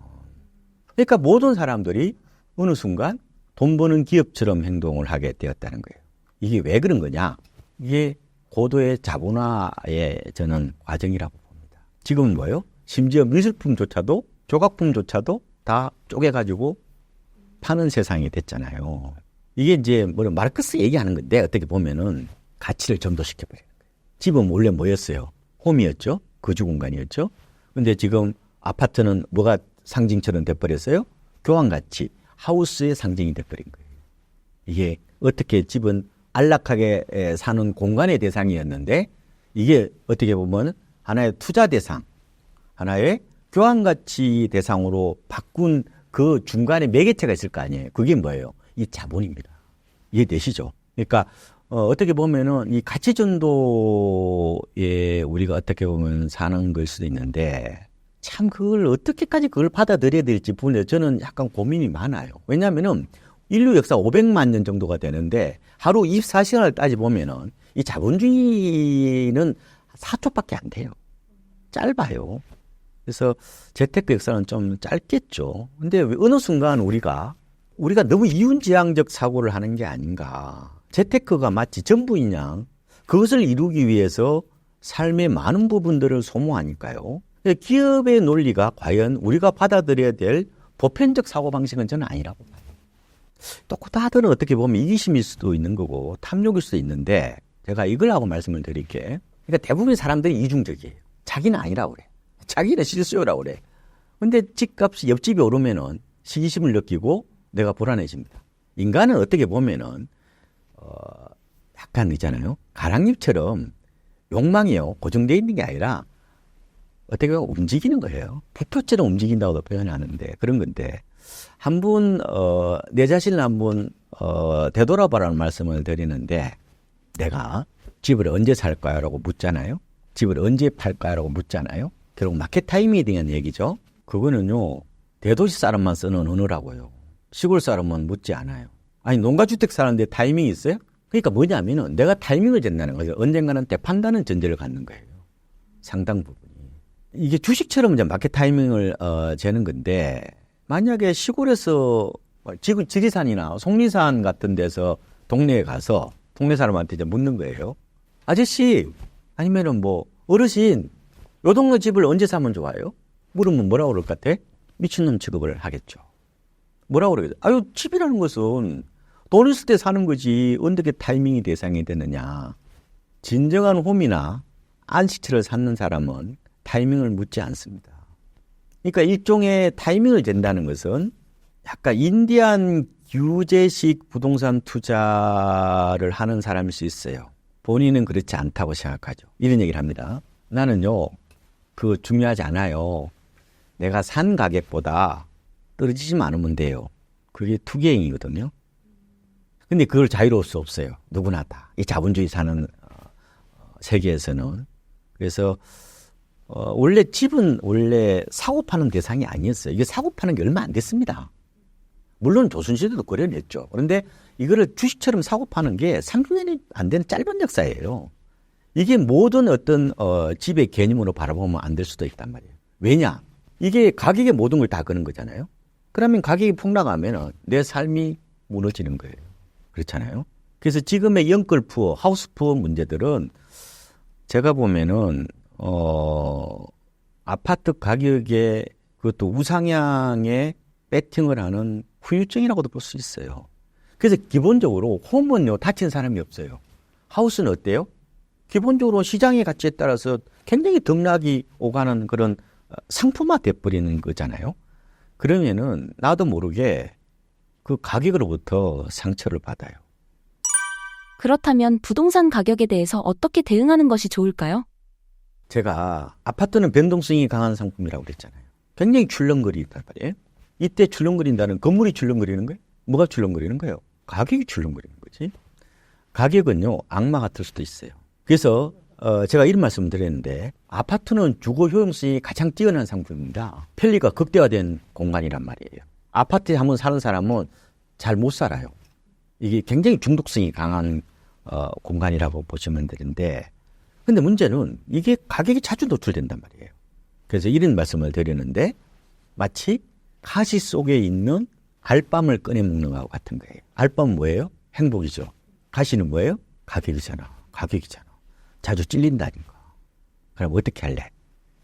그러니까 모든 사람들이 어느 순간 돈 버는 기업처럼 행동을 하게 되었다는 거예요. 이게 왜 그런 거냐? 이게 고도의 자본화의 저는 과정이라고 봅니다. 지금은 뭐예요? 심지어 미술품조차도 조각품조차도 다 쪼개가지고 파는 세상이 됐잖아요. 이게 이제 마르크스 얘기하는 건데 어떻게 보면은 가치를 전도시켜버리는 거예요. 집은 원래 뭐였어요? 홈이었죠? 거주 공간이었죠? 근데 지금 아파트는 뭐가 상징처럼 돼버렸어요? 교환가치, 하우스의 상징이 돼버린 거예요. 이게 어떻게 집은 안락하게 사는 공간의 대상이었는데 이게 어떻게 보면 하나의 투자 대상, 하나의 교환가치 대상으로 바꾼 그 중간에 매개체가 있을 거 아니에요. 그게 뭐예요? 이 자본입니다. 이해되시죠? 그러니까 어떻게 보면은 이 가치 전도에 우리가 어떻게 보면 사는 걸 수도 있는데, 참 그걸 어떻게까지 그걸 받아들여야 될지 부분에 저는 약간 고민이 많아요. 왜냐하면은 인류 역사 500만 년 정도가 되는데 하루 24시간을 따져보면은 이 자본주의는 4초밖에 안 돼요. 짧아요. 그래서 재테크 역사는 좀 짧겠죠. 근데 왜 어느 순간 우리가 너무 이윤지향적 사고를 하는 게 아닌가. 재테크가 마치 전부인 양 그것을 이루기 위해서 삶의 많은 부분들을 소모하니까요. 기업의 논리가 과연 우리가 받아들여야 될 보편적 사고방식은 저는 아니라고 봐요. 또 다들은 어떻게 보면 이기심일 수도 있는 거고 탐욕일 수도 있는데, 제가 이걸 하고 말씀을 드릴게. 그러니까 대부분의 사람들이 이중적이에요. 자기는 아니라고 그래. 자기는 실수요라고 그래. 근데 집값이 옆집이 오르면은 시기심을 느끼고 내가 불안해집니다. 인간은 어떻게 보면은 약간 있잖아요. 가랑잎처럼 욕망이요 고정되어 있는 게 아니라 어떻게 보면 움직이는 거예요. 부표처럼 움직인다고도 표현하는데 그런 건데, 한번 내 자신을 한번 되돌아보라는 말씀을 드리는데, 내가 집을 언제 살까요? 라고 묻잖아요. 집을 언제 팔까요? 라고 묻잖아요. 결국 마켓 타이밍에 대한 얘기죠. 그거는요, 대도시 사람만 쓰는 언어라고요. 시골 사람은 묻지 않아요. 아니, 농가주택 사는데 타이밍이 있어요? 그러니까 뭐냐면은 내가 타이밍을 잰다는 거죠. 언젠가는 때 판다는 전제를 갖는 거예요. 상당 부분이. 이게 주식처럼 이제 마켓 타이밍을 재는 건데, 만약에 시골에서 지리산이나 속리산 같은 데서 동네에 가서 동네 사람한테 이제 묻는 거예요. 아저씨, 아니면은 어르신, 요 동네 집을 언제 사면 좋아요? 물으면 뭐라고 그럴 것 같아? 미친놈 취급을 하겠죠. 뭐라고 그러겠어요? 아유, 집이라는 것은 돈 있을 때 사는 거지 어떻게 타이밍이 대상이 되느냐. 진정한 홈이나 안식처를 찾는 사람은 타이밍을 묻지 않습니다. 그러니까 일종의 타이밍을 잰다는 것은 약간 인디안 규제식 부동산 투자를 하는 사람일 수 있어요. 본인은 그렇지 않다고 생각하죠. 이런 얘기를 합니다. 나는요, 그거 중요하지 않아요. 내가 산 가격보다 떨어지지만 않으면 돼요. 그게 투기행위거든요. 근데 그걸 자유로울 수 없어요. 누구나 다. 이 자본주의 사는 세계에서는. 그래서 원래 집은 원래 사고 파는 대상이 아니었어요. 이게 사고 파는 게 얼마 안 됐습니다. 물론 조선시대도 그려냈죠. 그런데 이거를 주식처럼 사고 파는 게 30년이 안 되는 짧은 역사예요. 이게 모든 어떤 집의 개념으로 바라보면 안 될 수도 있단 말이에요. 왜냐? 이게 가격에 모든 걸 다 거는 거잖아요. 그러면 가격이 폭락하면 내 삶이 무너지는 거예요. 그렇잖아요. 그래서 지금의 영끌 푸어, 하우스 푸어 문제들은 제가 보면은 아파트 가격에 그것도 우상향에 배팅을 하는 후유증이라고도 볼 수 있어요. 그래서 기본적으로 홈은요 다친 사람이 없어요. 하우스는 어때요? 기본적으로 시장의 가치에 따라서 굉장히 등락이 오가는 그런 상품화 돼버리는 거잖아요. 그러면은 나도 모르게 그 가격으로부터 상처를 받아요. 그렇다면 부동산 가격에 대해서 어떻게 대응하는 것이 좋을까요? 제가 아파트는 변동성이 강한 상품이라고 그랬잖아요. 굉장히 출렁거리단 말이에요. 이때 출렁거린다는 건물이 출렁거리는 거예요? 뭐가 출렁거리는 거예요? 가격이 출렁거리는 거지. 가격은요, 악마 같을 수도 있어요. 그래서 제가 이런 말씀을 드렸는데 아파트는 주거 효용성이 가장 뛰어난 상품입니다. 편리가 극대화된 공간이란 말이에요. 아파트에 한번 사는 사람은 잘 못 살아요. 이게 굉장히 중독성이 강한 공간이라고 보시면 되는데, 근데 문제는 이게 가격이 자주 노출된단 말이에요. 그래서 이런 말씀을 드리는데 마치 가시 속에 있는 알밤을 꺼내 먹는 것과 같은 거예요. 알밤은 뭐예요? 행복이죠. 가시는 뭐예요? 가격이잖아. 가격이잖아. 자주 찔린다니까. 그럼 어떻게 할래?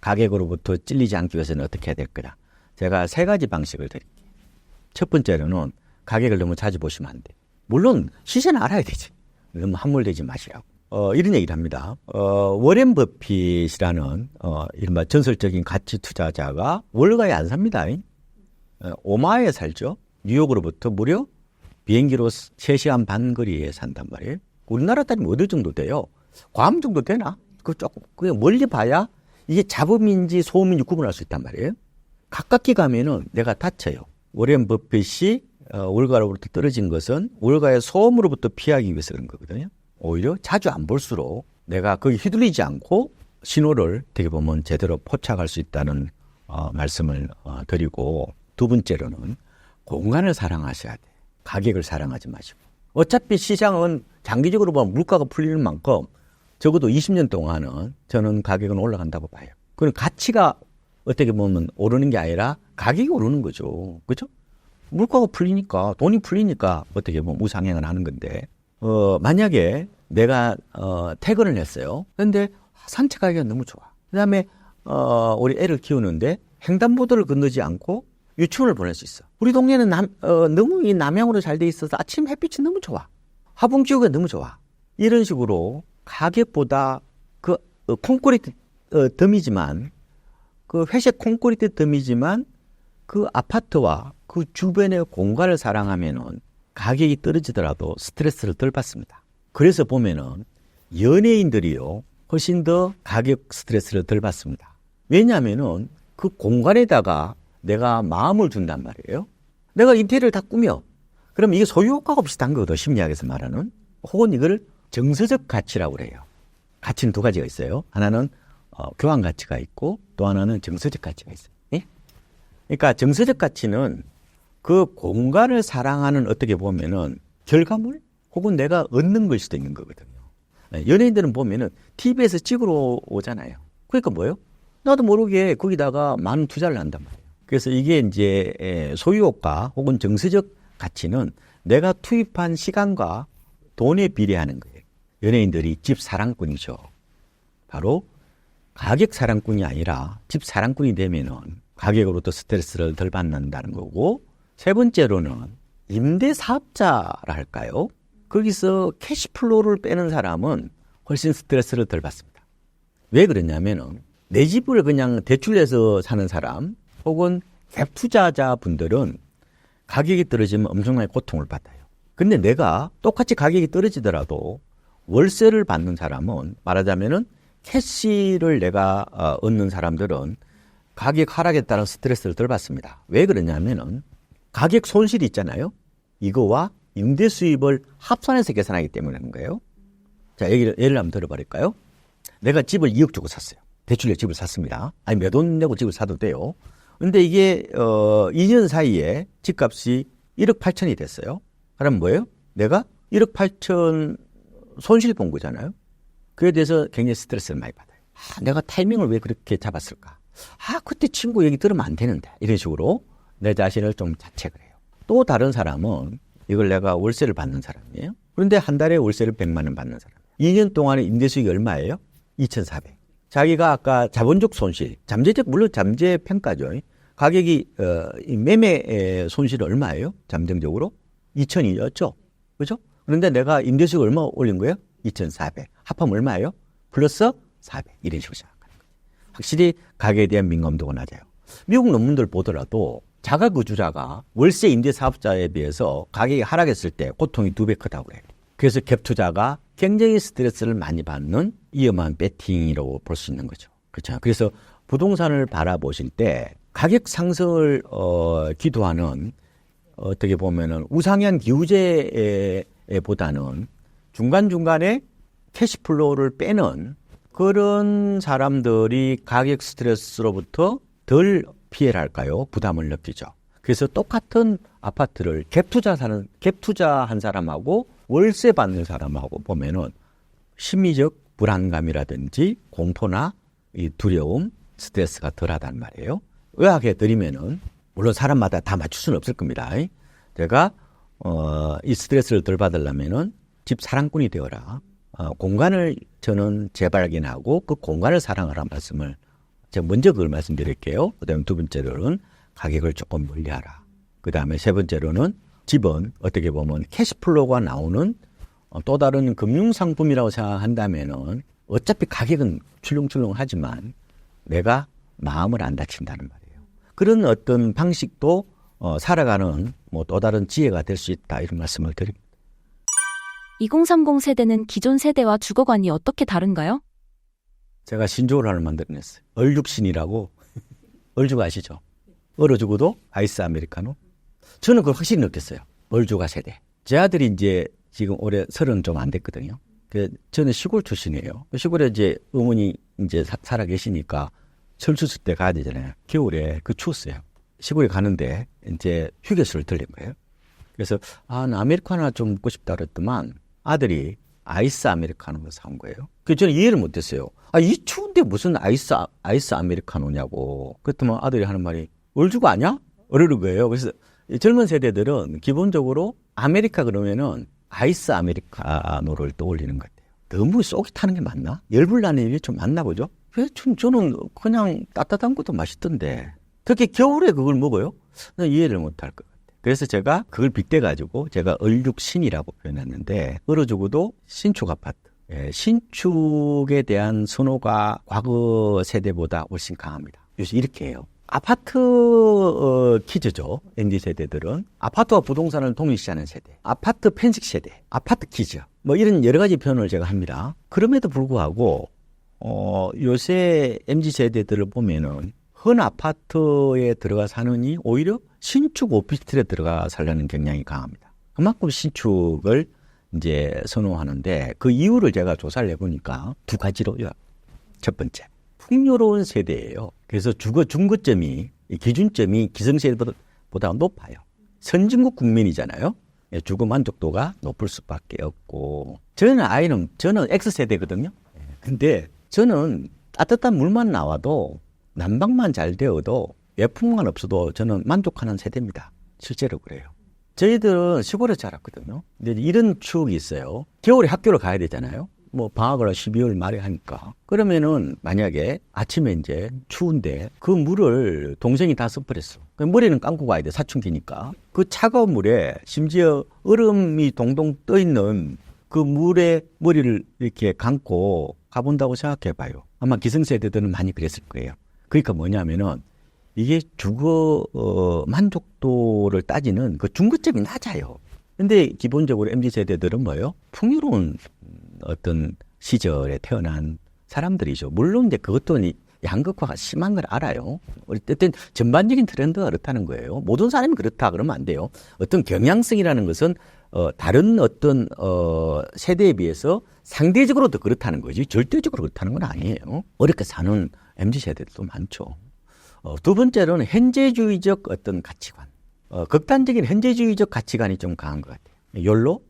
가격으로부터 찔리지 않기 위해서는 어떻게 해야 될 거냐? 제가 3가지 방식을 드릴게요. 첫 번째로는 가격을 너무 자주 보시면 안 돼요. 물론 시세는 알아야 되지. 너무 함몰되지 마시라고. 이런 얘기를 합니다. 워렌 버핏이라는 이른바 전설적인 가치 투자자가 월가에 안 삽니다. 오마하에 살죠. 뉴욕으로부터 무려 비행기로 3시간 반 거리에 산단 말이에요. 우리나라 따지면 어느 정도 돼요? 괌 정도 되나? 그 조금 그냥 멀리 봐야 이게 잡음인지 소음인지 구분할 수 있단 말이에요. 가깝게 가면은 내가 다쳐요. 워렌 버핏이 월가로부터 떨어진 것은 월가의 소음으로부터 피하기 위해서 그런 거거든요. 오히려 자주 안 볼수록 내가 거기 휘둘리지 않고 신호를 되게 보면 제대로 포착할 수 있다는 말씀을 드리고, 두 번째로는 공간을 사랑하셔야 돼. 가격을 사랑하지 마시고. 어차피 시장은 장기적으로 보면 물가가 풀리는 만큼 적어도 20년 동안은 저는 가격은 올라간다고 봐요. 그럼 가치가 어떻게 보면 오르는 게 아니라 가격이 오르는 거죠. 그렇죠? 물가가 풀리니까, 돈이 풀리니까 어떻게 보면 우상향을 하는 건데, 만약에 내가 퇴근을 했어요. 그런데 산책하기가 너무 좋아. 그다음에 우리 애를 키우는데 횡단보도를 건너지 않고 유치원을 보낼 수 있어. 우리 동네는 너무 이 남향으로 잘 돼 있어서 아침 햇빛이 너무 좋아. 화분 키우기가 너무 좋아. 이런 식으로 가격보다 그 콘크리트 덤이지만, 그 회색 콘크리트 덤이지만 그 아파트와 그 주변의 공간을 사랑하면은 가격이 떨어지더라도 스트레스를 덜 받습니다. 그래서 보면은 연예인들이요, 훨씬 더 가격 스트레스를 덜 받습니다. 왜냐하면은 그 공간에다가 내가 마음을 준단 말이에요. 내가 인테리어를 다 꾸며. 그럼 이게 소유효과가 없이 단 거거든, 심리학에서 말하는. 혹은 이걸 정서적 가치라고 그래요. 가치는 2가지가 있어요. 하나는 교환 가치가 있고 또 하나는 정서적 가치가 있어요. 예? 그러니까 정서적 가치는 그 공간을 사랑하는, 어떻게 보면은 결과물 혹은 내가 얻는 걸 수도 있는 거거든요. 연예인들은 보면은 TV에서 찍으러 오잖아요. 그러니까 뭐예요? 나도 모르게 거기다가 많은 투자를 한단 말이에요. 그래서 이게 이제 소유효과 혹은 정서적 가치는 내가 투입한 시간과 돈에 비례하는 거예요. 연예인들이 집 사랑꾼이죠. 바로 가격 사랑꾼이 아니라 집 사랑꾼이 되면은 가격으로부터 스트레스를 덜 받는다는 거고, 세 번째로는 임대 사업자라 할까요? 거기서 캐시플로우를 빼는 사람은 훨씬 스트레스를 덜 받습니다. 왜 그러냐면은 내 집을 그냥 대출 내서 사는 사람 혹은 갭 투자자 분들은 가격이 떨어지면 엄청나게 고통을 받아요. 근데 내가 똑같이 가격이 떨어지더라도 월세를 받는 사람은, 말하자면은 캐시를 내가 얻는 사람들은 가격 하락에 따른 스트레스를 덜 받습니다. 왜 그러냐면은 가격 손실이 있잖아요. 이거와 임대 수입을 합산해서 계산하기 때문에 그런 거예요. 자, 예를 한번 들어버릴까요? 내가 집을 2억 주고 샀어요. 대출로 집을 샀습니다. 아니, 몇 돈 내고 집을 사도 돼요. 근데 이게 2년 사이에 집값이 1억 8천이 됐어요. 그럼 뭐예요? 내가 1억 8천 손실 본 거잖아요. 그에 대해서 굉장히 스트레스를 많이 받아요. 내가 타이밍을 왜 그렇게 잡았을까? 그때 친구 얘기 들으면 안 되는데. 이런 식으로 내 자신을 좀 자책을 해요. 또 다른 사람은 이걸 내가 월세를 받는 사람이에요. 그런데 한 달에 월세를 100만 원 받는 사람. 2년 동안의 임대수익이 얼마예요? 2,400. 자기가 아까 자본적 손실, 잠재적, 물론 잠재 평가죠. 가격이 매매 손실이 얼마예요? 잠정적으로 2,000이었죠. 그렇죠? 그런데 내가 임대수익 얼마 올린 거예요? 2,400. 합하면 얼마예요? 플러스 400. 이런 식으로 생각하는 거죠. 확실히 가계에 대한 민감도가 낮아요. 미국 논문들 보더라도 자가거주자가 월세 임대 사업자에 비해서 가격이 하락했을 때 고통이 2배 크다고 그래요. 그래서 갭 투자가 굉장히 스트레스를 많이 받는 위험한 배팅이라고 볼 수 있는 거죠. 그렇죠. 그래서 부동산을 바라보실 때 가격 상승을 기도하는 어떻게 보면은 우상향 기우제보다는 중간중간에 캐시플로우를 빼는 그런 사람들이 가격 스트레스로부터 덜 피해를 할까요? 부담을 느끼죠. 그래서 똑같은 아파트를 갭 투자한 사람하고 월세 받는 사람하고 보면은 심리적 불안감이라든지 공포나 이 두려움, 스트레스가 덜하단 말이에요. 의학에 드리면은 물론 사람마다 다 맞출 수는 없을 겁니다. 제가 이 스트레스를 덜 받으려면은 집 사랑꾼이 되어라. 공간을 저는 재발견하고 그 공간을 사랑하라는 말씀을 제가 먼저 그걸 말씀드릴게요. 그다음에 두 번째로는 가격을 조금 멀리하라. 그다음에 세 번째로는 집은 어떻게 보면 캐시플로우가 나오는 또 다른 금융상품이라고 생각한다면은 어차피 가격은 출렁출렁하지만 내가 마음을 안 다친다는 말이에요. 그런 어떤 방식도 살아가는 뭐 또 다른 지혜가 될 수 있다 이런 말씀을 드립니다. 2030 세대는 기존 세대와 주거관이 어떻게 다른가요? 제가 신조어를 하나 만들어냈어요. 얼죽신이라고. 얼죽 아시죠? 얼어 죽어도 아이스 아메리카노. 저는 그걸 확실히 느꼈어요. 얼죽아 세대. 제 아들이 이제 지금 올해 30 좀 안 됐거든요. 저는 시골 출신이에요. 시골에 이제 어머니 이제 살아 계시니까 철수술 때 가야 되잖아요. 겨울에 추웠어요. 시골에 가는데 이제 휴게소를 들린 거예요. 그래서 나 아메리카노 좀 먹고 싶다 그랬더만 아들이 아이스 아메리카노를 사온 거예요. 그래서 저는 이해를 못했어요. 이 추운데 무슨 아이스 아메리카노냐고. 그랬더니 아들이 하는 말이 얼죽 아냐? 이러는 거예요. 그래서 젊은 세대들은 기본적으로 아메리카 그러면은 아이스 아메리카노를 떠올리는 것 같아요. 너무 쏙이 타는 게 맞나? 열불 나는 일이 좀 많나 보죠? 왜 저는 그냥 따뜻한 것도 맛있던데 특히 겨울에 그걸 먹어요? 이해를 못할 것 같아요. 그래서 제가 그걸 빗대가지고 제가 얼죽신이라고 표현했는데 얼어 죽어도 신축 아파트. 신축에 대한 선호가 과거 세대보다 훨씬 강합니다. 요새 이렇게 해요. 아파트 키즈죠. MZ 세대들은 아파트와 부동산을 동일시하는 세대, 아파트 편식 세대, 아파트 키즈 뭐 이런 여러 가지 표현을 제가 합니다. 그럼에도 불구하고 요새 MZ 세대들을 보면은 헌 아파트에 들어가 사느니 오히려 신축 오피스텔에 들어가 살려는 경향이 강합니다. 그만큼 신축을 이제 선호하는데 그 이유를 제가 조사를 해보니까 두 가지로요. 첫 번째, 풍요로운 세대예요. 그래서 주거 중거점이 기준점이 기성세대보다 높아요. 선진국 국민이잖아요. 주거 만족도가 높을 수밖에 없고 저는 X세대거든요. 근데 저는 따뜻한 물만 나와도 난방만 잘 되어도 외풍만 없어도 저는 만족하는 세대입니다. 실제로 그래요. 저희들은 시골에 자랐거든요. 근데 이런 추억이 있어요. 겨울에 학교를 가야 되잖아요. 뭐 방학을 12월 말에 하니까. 그러면은 만약에 아침에 이제 추운데 그 물을 동생이 다 써버렸어. 머리는 감고 가야 돼. 사춘기니까. 그 차가운 물에 심지어 얼음이 동동 떠 있는 그 물에 머리를 이렇게 감고 가본다고 생각해 봐요. 아마 기성세대들은 많이 그랬을 거예요. 그러니까 뭐냐면은 이게 주거 만족도를 따지는 그 중거점이 낮아요. 근데 기본적으로 MZ세대들은 뭐예요? 풍요로운 어떤 시절에 태어난 사람들이죠. 물론 이제 그것도 양극화가 심한 걸 알아요. 어쨌든 전반적인 트렌드가 그렇다는 거예요. 모든 사람이 그렇다 그러면 안 돼요. 어떤 경향성이라는 것은 다른 어떤 세대에 비해서 상대적으로 더 그렇다는 거지 절대적으로 그렇다는 건 아니에요. 어렵게 사는 MZ세대들도 많죠. 두 번째로는 현재주의적 어떤 가치관. 극단적인 현재주의적 가치관이 좀 강한 것 같아요. 욜로,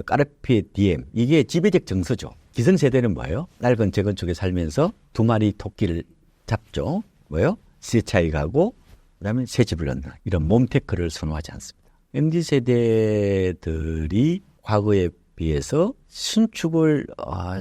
까르페 디엠. 이게 지배적 정서죠. 기성세대는 뭐예요? 낡은 재건축에 살면서 두 마리 토끼를 잡죠. 뭐예요? 시차에 가고 그다음에 새 집을 얻는 이런 몸테크를 선호하지 않습니다. MZ세대들이 과거에 비해서 신축을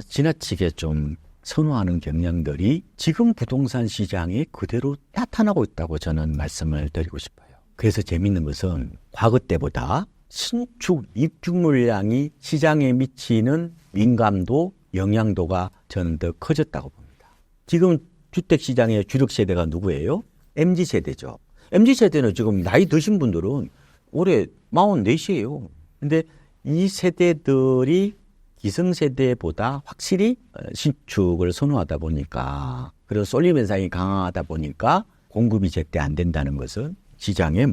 지나치게 좀 선호하는 경향들이 지금 부동산 시장에 그대로 나타나고 있다고 저는 말씀을 드리고 싶어요. 그래서 재밌는 것은 과거 때보다 신축 입주 물량이 시장에 미치는 민감도, 영향도가 저는 더 커졌다고 봅니다. 지금 주택시장의 주력 세대가 누구예요? MZ세대죠. MZ세대는 지금 나이 드신 분들은 올해 44이에요. 근데 이 세대들이 기성세대보다 확실히 신축을 선호하다 보니까, 그리고 쏠림 현상이 강하다 보니까 공급이 제때 안 된다는 것은 시장에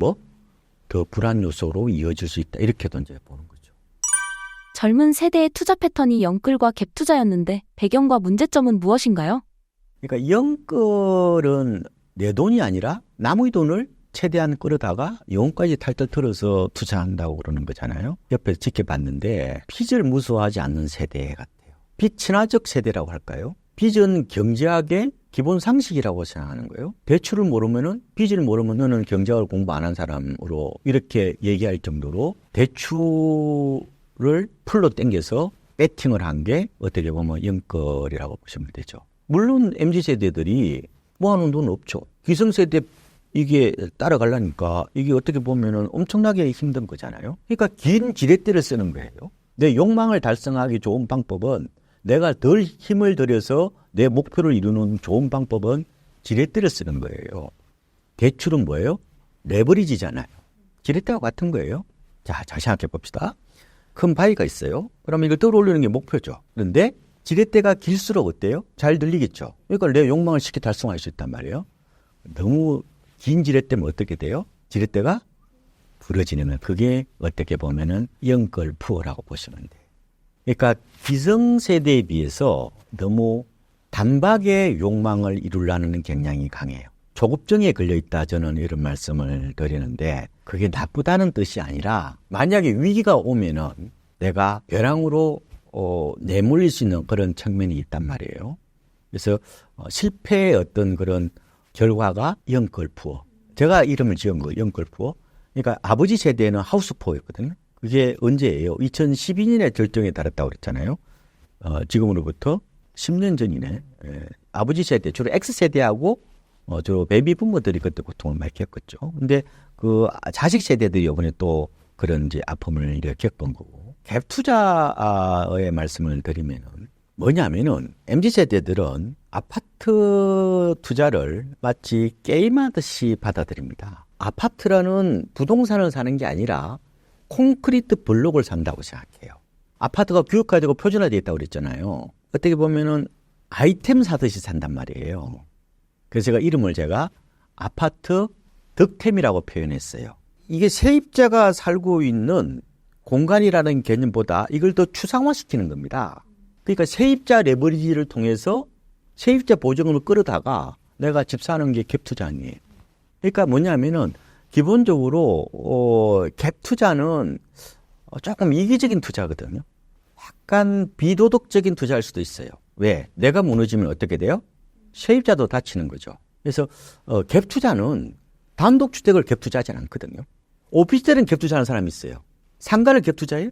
더 불안 요소로 이어질 수 있다. 이렇게도 이제 보는 거죠. 젊은 세대의 투자 패턴이 영끌과 갭 투자였는데 배경과 문제점은 무엇인가요? 그러니까 영끌은 내 돈이 아니라 남의 돈을 최대한 끌어다가 영혼까지 탈탈 털어서 투자한다고 그러는 거잖아요. 옆에서 지켜봤는데 빚을 무서워하지 않는 세대 같아요. 빚 친화적 세대라고 할까요? 빚은 경제학의 기본 상식이라고 생각하는 거예요. 대출을 모르면은, 빚을 모르면 너는 경제학을 공부 안 한 사람으로 이렇게 얘기할 정도로 대출을 풀로 당겨서 배팅을 한 게 어떻게 보면 영끌이라고 보시면 되죠. 물론 MZ세대들이 모아놓은 돈 없죠. 기성세대 이게 따라가려니까 이게 어떻게 보면은 엄청나게 힘든 거잖아요. 그러니까 긴 지렛대를 쓰는 거예요. 내 욕망을 달성하기 좋은 방법은, 내가 덜 힘을 들여서 내 목표를 이루는 좋은 방법은 지렛대를 쓰는 거예요. 대출은 뭐예요? 레버리지잖아요. 지렛대와 같은 거예요. 자, 잘 생각해 봅시다. 큰 바위가 있어요. 그러면 이걸 들어올리는 게 목표죠. 그런데 지렛대가 길수록 어때요? 잘 들리겠죠. 그러니까 내 욕망을 쉽게 달성할 수 있단 말이에요. 너무 긴 지렛대면 어떻게 돼요? 지렛대가 부러지는, 그게 어떻게 보면은 영끌 푸어라고 보시면 돼요. 그러니까 기성세대에 비해서 너무 단박에 욕망을 이루려는 경향이 강해요. 조급증에 걸려있다, 저는 이런 말씀을 드리는데, 그게 나쁘다는 뜻이 아니라 만약에 위기가 오면은 내가 벼랑으로 내몰릴 수 있는 그런 측면이 있단 말이에요. 그래서 실패의 어떤 그런 결과가 영끌푸어. 제가 이름을 지은 거 영끌푸어. 그러니까 아버지 세대는 하우스푸어였거든요. 그게 언제예요? 2012년에 결정에 달았다고 그랬잖아요. 지금으로부터 10년 전이네. 예. 아버지 세대, 주로 X세대하고 주로 베이비 부모들이 그때 고통을 많이 겪었죠. 근데 그 자식 세대들이 이번에 또 그런 이제 아픔을 겪은 거고. 갭 투자의 말씀을 드리면은 뭐냐면은 MZ세대들은 아파트 투자를 마치 게임하듯이 받아들입니다. 아파트라는 부동산을 사는 게 아니라 콘크리트 블록을 산다고 생각해요. 아파트가 규격화되고 표준화되어 있다고 그랬잖아요. 어떻게 보면은 아이템 사듯이 산단 말이에요. 그래서 제가 아파트 득템이라고 표현했어요. 이게 세입자가 살고 있는 공간이라는 개념보다 이걸 더 추상화시키는 겁니다. 그러니까 세입자 레버리지를 통해서 세입자 보증금을 끌어다가 내가 집 사는 게 갭 투자 아니에요. 그러니까 뭐냐면은 기본적으로 갭 투자는 조금 이기적인 투자거든요. 약간 비도덕적인 투자일 수도 있어요. 왜? 내가 무너지면 어떻게 돼요? 세입자도 다치는 거죠. 그래서 갭 투자는 단독주택을 갭 투자하지 않거든요. 오피스텔은 갭 투자하는 사람이 있어요. 상가를 갭 투자해요?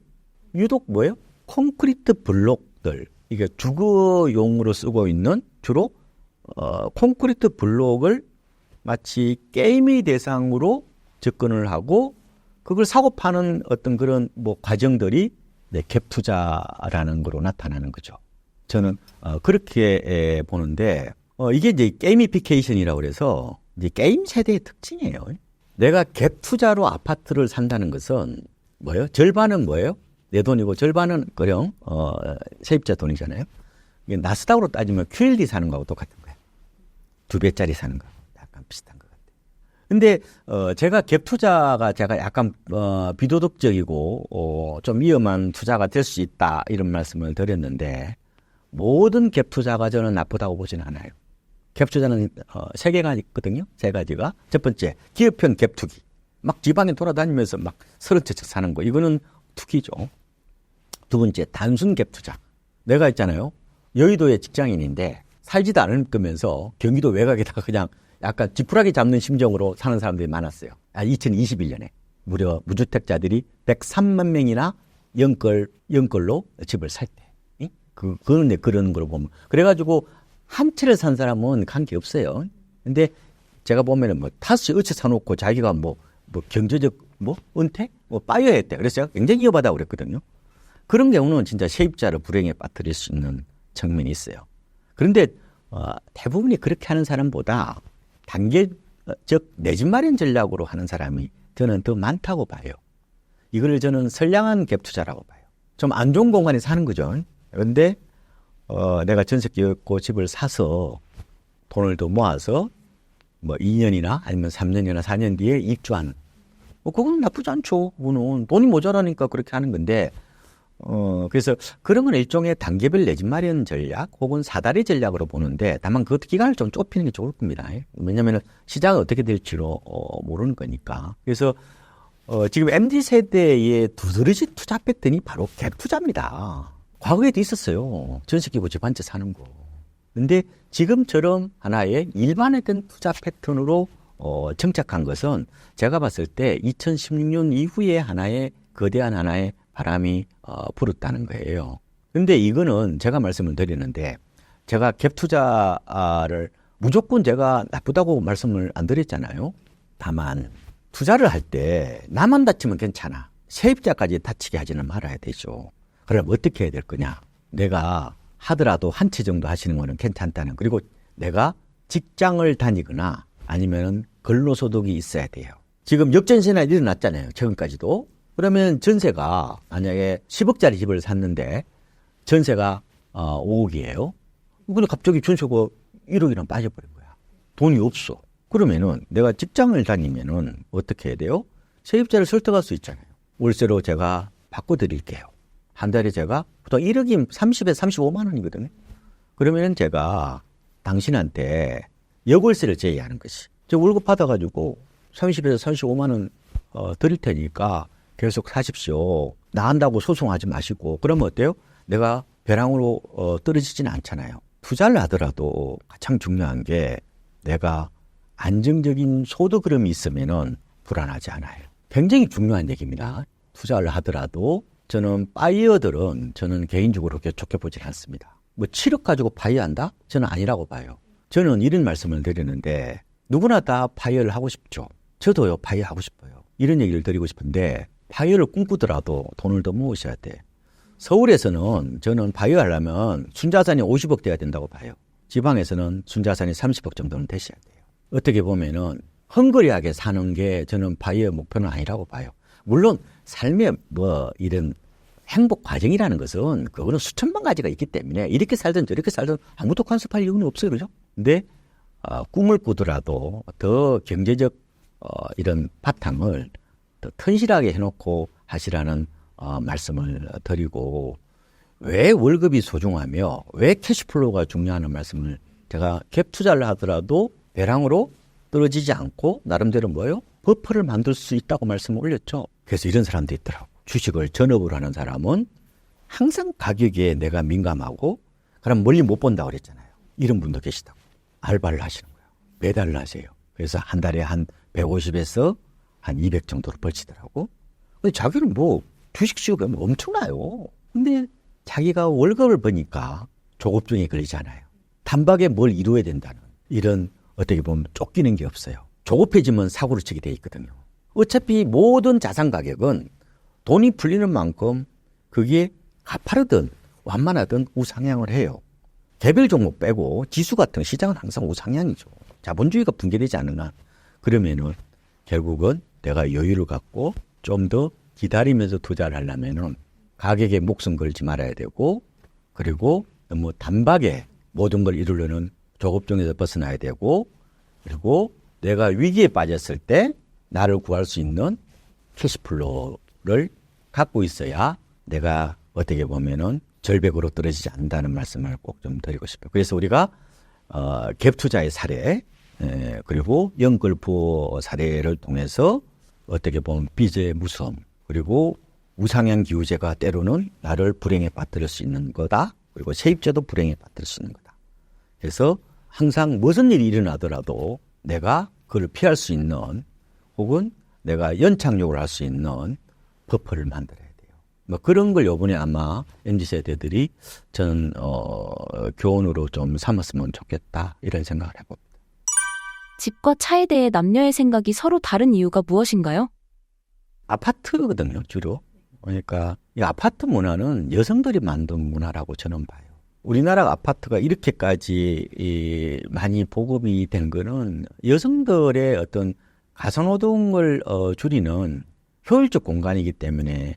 유독 뭐예요? 콘크리트 블록들. 이게 주거용으로 쓰고 있는 주로 콘크리트 블록을 마치 게임의 대상으로 접근을 하고 그걸 사고 파는 어떤 그런 과정들이 갭 투자라는 거로 나타나는 거죠. 저는 그렇게 보는데 이게 이제 게이미피케이션이라고 그래서 이제 게임 세대의 특징이에요. 내가 갭 투자로 아파트를 산다는 것은 뭐예요? 절반은 뭐예요? 내 돈이고 절반은 그냥 세입자 돈이잖아요. 이게 나스닥으로 따지면 QLD 사는 거하고 똑같은 거예요. 2배짜리 사는 거 약간 비슷한 것 같아요. 근데 제가 갭 투자가 제가 약간 비도덕적이고 좀 위험한 투자가 될 수 있다 이런 말씀을 드렸는데 모든 갭 투자가 저는 나쁘다고 보지는 않아요. 갭 투자는 세 개가 있거든요. 세 가지가. 첫 번째, 기업형 갭 투기. 막 지방에 돌아다니면서 막 서른 채씩 사는 거. 이거는 투기죠. 두 번째, 단순 갭 투자. 내가 있잖아요. 여의도의 직장인인데 살지도 않을 거면서 경기도 외곽에다가 그냥 약간 지푸라기 잡는 심정으로 사는 사람들이 많았어요. 2021년에. 무려 무주택자들이 103만 명이나 영끌로 집을 살 때. 그거는 이제 그런 걸 보면. 그래가지고 한 채를 산 사람은 관계 없어요. 근데 제가 보면은 5채, 6채 사놓고 자기가 경제적 은퇴? 뭐 빠여했대. 그래서 제가 굉장히 위험하다고 그랬거든요. 그런 경우는 진짜 세입자를 불행에 빠뜨릴 수 있는 측면이 있어요. 그런데 대부분이 그렇게 하는 사람보다 단계적 내 집 마련 전략으로 하는 사람이 저는 더 많다고 봐요. 이걸 저는 선량한 갭 투자라고 봐요. 좀 안 좋은 공간에 사는 거죠. 그런데 내가 전세 끼고 집을 사서 돈을 더 모아서 뭐 2년이나 아니면 3년이나 4년 뒤에 입주하는. 그건 나쁘지 않죠. 그거는 돈이 모자라니까 그렇게 하는 건데, 그래서 그런 건 일종의 단계별 내 집 마련 전략 혹은 사다리 전략으로 보는데, 다만 그것도 기간을 좀 좁히는 게 좋을 겁니다. 왜냐하면 시장은 어떻게 될지로 모르는 거니까. 그래서 지금 MZ세대의 두드러진 투자 패턴이 바로 갭 투자입니다. 과거에도 있었어요. 전세 끼고 집 한 채 사는 거. 근데 지금처럼 하나의 일반화된 투자 패턴으로 정착한 것은 제가 봤을 때 2016년 이후에 거대한 하나의 바람이 불었다는 거예요. 근데 이거는 제가 말씀을 드리는데, 제가 갭 투자를 무조건 제가 나쁘다고 말씀을 안 드렸잖아요. 다만 투자를 할 때 나만 다치면 괜찮아. 세입자까지 다치게 하지는 말아야 되죠. 그럼 어떻게 해야 될 거냐? 내가 하더라도 한 채 정도 하시는 거는 괜찮다는. 그리고 내가 직장을 다니거나 아니면 근로소득이 있어야 돼요. 지금 역전세나 일어났잖아요. 최근까지도. 그러면 전세가 만약에 10억짜리 집을 샀는데 전세가 5억이에요. 근데 갑자기 전세가 1억이랑 빠져버린 거야. 돈이 없어. 그러면은 내가 직장을 다니면은 어떻게 해야 돼요? 세입자를 설득할 수 있잖아요. 월세로 제가 바꿔드릴게요. 한 달에 제가 보통 1억이 30에서 35만 원이거든요. 그러면 제가 당신한테 역월세를 제외하는 것이. 저 월급 받아가지고 30에서 35만 원 드릴 테니까 계속 사십시오. 나간다고 소송하지 마시고. 그러면 어때요? 내가 배랑으로 떨어지지는 않잖아요. 투자를 하더라도 가장 중요한 게 내가 안정적인 소득 흐름이 있으면은 불안하지 않아요. 굉장히 중요한 얘기입니다. 투자를 하더라도 저는 바이어들은 저는 개인적으로 그렇게 좋게 보진 않습니다. 뭐 7억 가지고 바이어한다? 저는 아니라고 봐요. 저는 이런 말씀을 드리는데 누구나 다 바이어를 하고 싶죠. 저도요, 바이어 하고 싶어요. 이런 얘기를 드리고 싶은데 바이어를 꿈꾸더라도 돈을 더 모으셔야 돼. 서울에서는 저는 바이어 하려면 순자산이 50억 돼야 된다고 봐요. 지방에서는 순자산이 30억 정도는 되셔야 돼요. 어떻게 보면은 헝그리하게 사는 게 저는 바이어 목표는 아니라고 봐요. 물론 삶의 뭐 이런 행복 과정이라는 것은 그거는 수천만 가지가 있기 때문에 이렇게 살든 저렇게 살든 아무도 간섭할 이유는 없어요. 그죠? 근데 꿈을 꾸더라도 더 경제적 이런 바탕을 더 튼실하게 해놓고 하시라는 말씀을 드리고, 왜 월급이 소중하며 왜 캐시플로우가 중요하는 말씀을 제가 갭 투자를 하더라도 배랑으로 떨어지지 않고 나름대로 뭐예요? 버퍼를 만들 수 있다고 말씀을 올렸죠. 그래서 이런 사람도 있더라고. 주식을 전업으로 하는 사람은 항상 가격에 내가 민감하고 그럼 멀리 못 본다고 그랬잖아요. 이런 분도 계시다고. 알바를 하시는 거예요. 매달을 하세요. 그래서 한 달에 한 150에서 한 200 정도로 벌치더라고. 근데 자기는 뭐 주식 수요가 엄청나요. 근데 자기가 월급을 버니까 조급증에 걸리잖아요. 단박에 뭘 이루어야 된다는 이런 어떻게 보면 쫓기는 게 없어요. 조급해지면 사고를 치게 돼 있거든요. 어차피 모든 자산 가격은 돈이 풀리는 만큼 그게 가파르든 완만하든 우상향을 해요. 개별 종목 빼고 지수 같은 시장은 항상 우상향이죠. 자본주의가 붕괴되지 않는 한. 그러면은 결국은 내가 여유를 갖고 좀 더 기다리면서 투자를 하려면은 가격에 목숨 걸지 말아야 되고, 그리고 너무 단박에 모든 걸 이루려는 조급증에서 벗어나야 되고, 그리고 내가 위기에 빠졌을 때 나를 구할 수 있는 캐시플로우를 갖고 있어야 내가 어떻게 보면은 절벽으로 떨어지지 않는다는 말씀을 꼭 좀 드리고 싶어요. 그래서 우리가 갭 투자의 사례, 그리고 영끌부 사례를 통해서 어떻게 보면 빚의 무서움, 그리고 우상향 기후제가 때로는 나를 불행에 빠뜨릴 수 있는 거다. 그리고 세입자도 불행에 빠뜨릴 수 있는 거다. 그래서 항상 무슨 일이 일어나더라도 내가 그걸 피할 수 있는, 혹은 내가 연착륙을 할 수 있는 버퍼를 만들어야 돼요. 뭐 그런 걸 요번에 아마 MZ세대들이 저는 교훈으로 좀 삼았으면 좋겠다, 이런 생각을 해봅니다. 집과 차에 대해 남녀의 생각이 서로 다른 이유가 무엇인가요? 아파트거든요, 주로. 그러니까 이 아파트 문화는 여성들이 만든 문화라고 저는 봐요. 우리나라 아파트가 이렇게까지 많이 보급이 된 거는 여성들의 어떤 가사노동을 줄이는 효율적 공간이기 때문에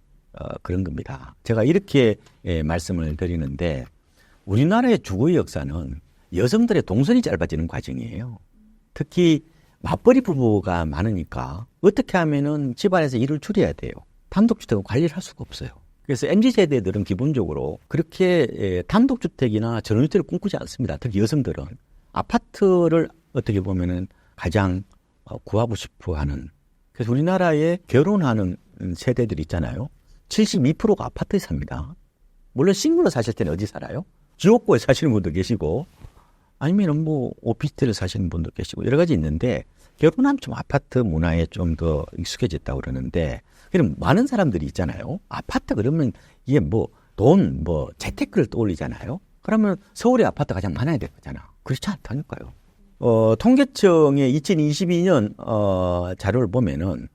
그런 겁니다. 제가 이렇게 말씀을 드리는데 우리나라의 주거의 역사는 여성들의 동선이 짧아지는 과정이에요. 특히 맞벌이 부부가 많으니까 어떻게 하면은 집안에서 일을 줄여야 돼요. 단독주택은 관리를 할 수가 없어요. 그래서 MZ세대들은 기본적으로 그렇게 단독주택이나 전원주택을 꿈꾸지 않습니다. 특히 여성들은 아파트를 어떻게 보면은 가장 구하고 싶어 하는. 그래서 우리나라에 결혼하는 세대들 있잖아요. 72%가 아파트에 삽니다. 물론 싱글로 사실 때는 어디 살아요? 지옥고에 사시는 분도 계시고 아니면은 뭐 오피스텔에 사시는 분도 계시고 여러 가지 있는데 결혼하면 좀 아파트 문화에 좀 더 익숙해졌다고 그러는데 그럼 많은 사람들이 있잖아요. 아파트 그러면 이게 뭐 돈, 뭐 재테크를 떠올리잖아요. 그러면 서울에 아파트 가장 많아야 될 거잖아. 그렇지 않다니까요. 통계청의 2022년 자료를 보면은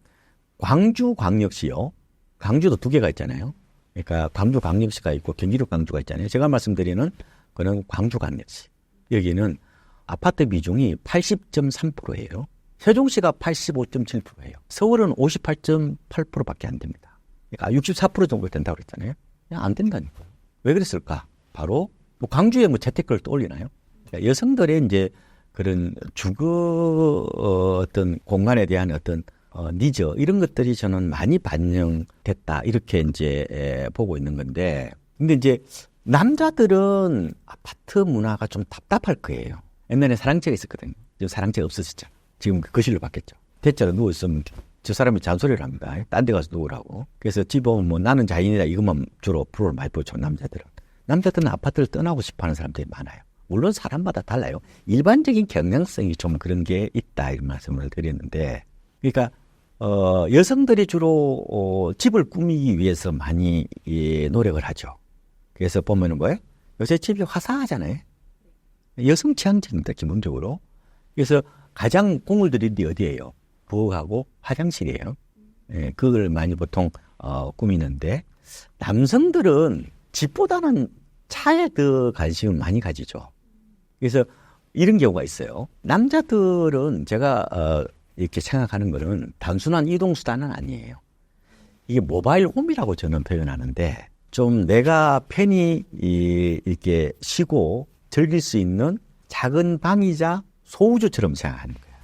광주광역시요. 광주도 두 개가 있잖아요. 그러니까 광주광역시가 있고 경기도 광주가 있잖아요. 제가 말씀드리는 그는 광주광역시. 여기는 아파트 비중이 80.3%예요. 세종시가 85.7%예요. 서울은 58.8%밖에 안 됩니다. 그러니까 64% 정도 된다고 그랬잖아요. 그냥 안 된다니까요. 왜 그랬을까? 바로 뭐 광주에 뭐 재테크를 떠올리나요? 그러니까 여성들의 이제 그런 주거 어떤 공간에 대한 어떤 니즈 이런 것들이 저는 많이 반영됐다 이렇게 이제 보고 있는 건데, 근데 이제 남자들은 아파트 문화가 좀 답답할 거예요. 옛날에 사랑채가 있었거든요. 지금 사랑채가 없어졌죠. 지금 거실로 바뀌었죠. 대자로 누워있으면 저 사람이 잔소리를 합니다. 딴 데 가서 누우라고. 그래서 집 오면 뭐 나는 자연이다 이것만 주로 불을 많이 보죠. 남자들은. 남자들은 아파트를 떠나고 싶어하는 사람들이 많아요. 물론 사람마다 달라요. 일반적인 경향성이 좀 그런 게 있다 이런 말씀을 드렸는데, 그러니까 여성들이 주로 집을 꾸미기 위해서 많이 노력을 하죠. 그래서 보면은 뭐예요? 요새 집이 화사하잖아요. 여성 취향집입니다, 기본적으로. 그래서 가장 공을 들인 데 어디예요? 부엌하고 화장실이에요. 예, 그걸 많이 보통 꾸미는데, 남성들은 집보다는 차에 더 관심을 많이 가지죠. 그래서 이런 경우가 있어요. 남자들은 제가 이렇게 생각하는 거는 단순한 이동수단은 아니에요. 이게 모바일 홈이라고 저는 표현하는데, 좀 내가 편히 이렇게 쉬고 즐길 수 있는 작은 방이자 소우주처럼 생각하는 거예요.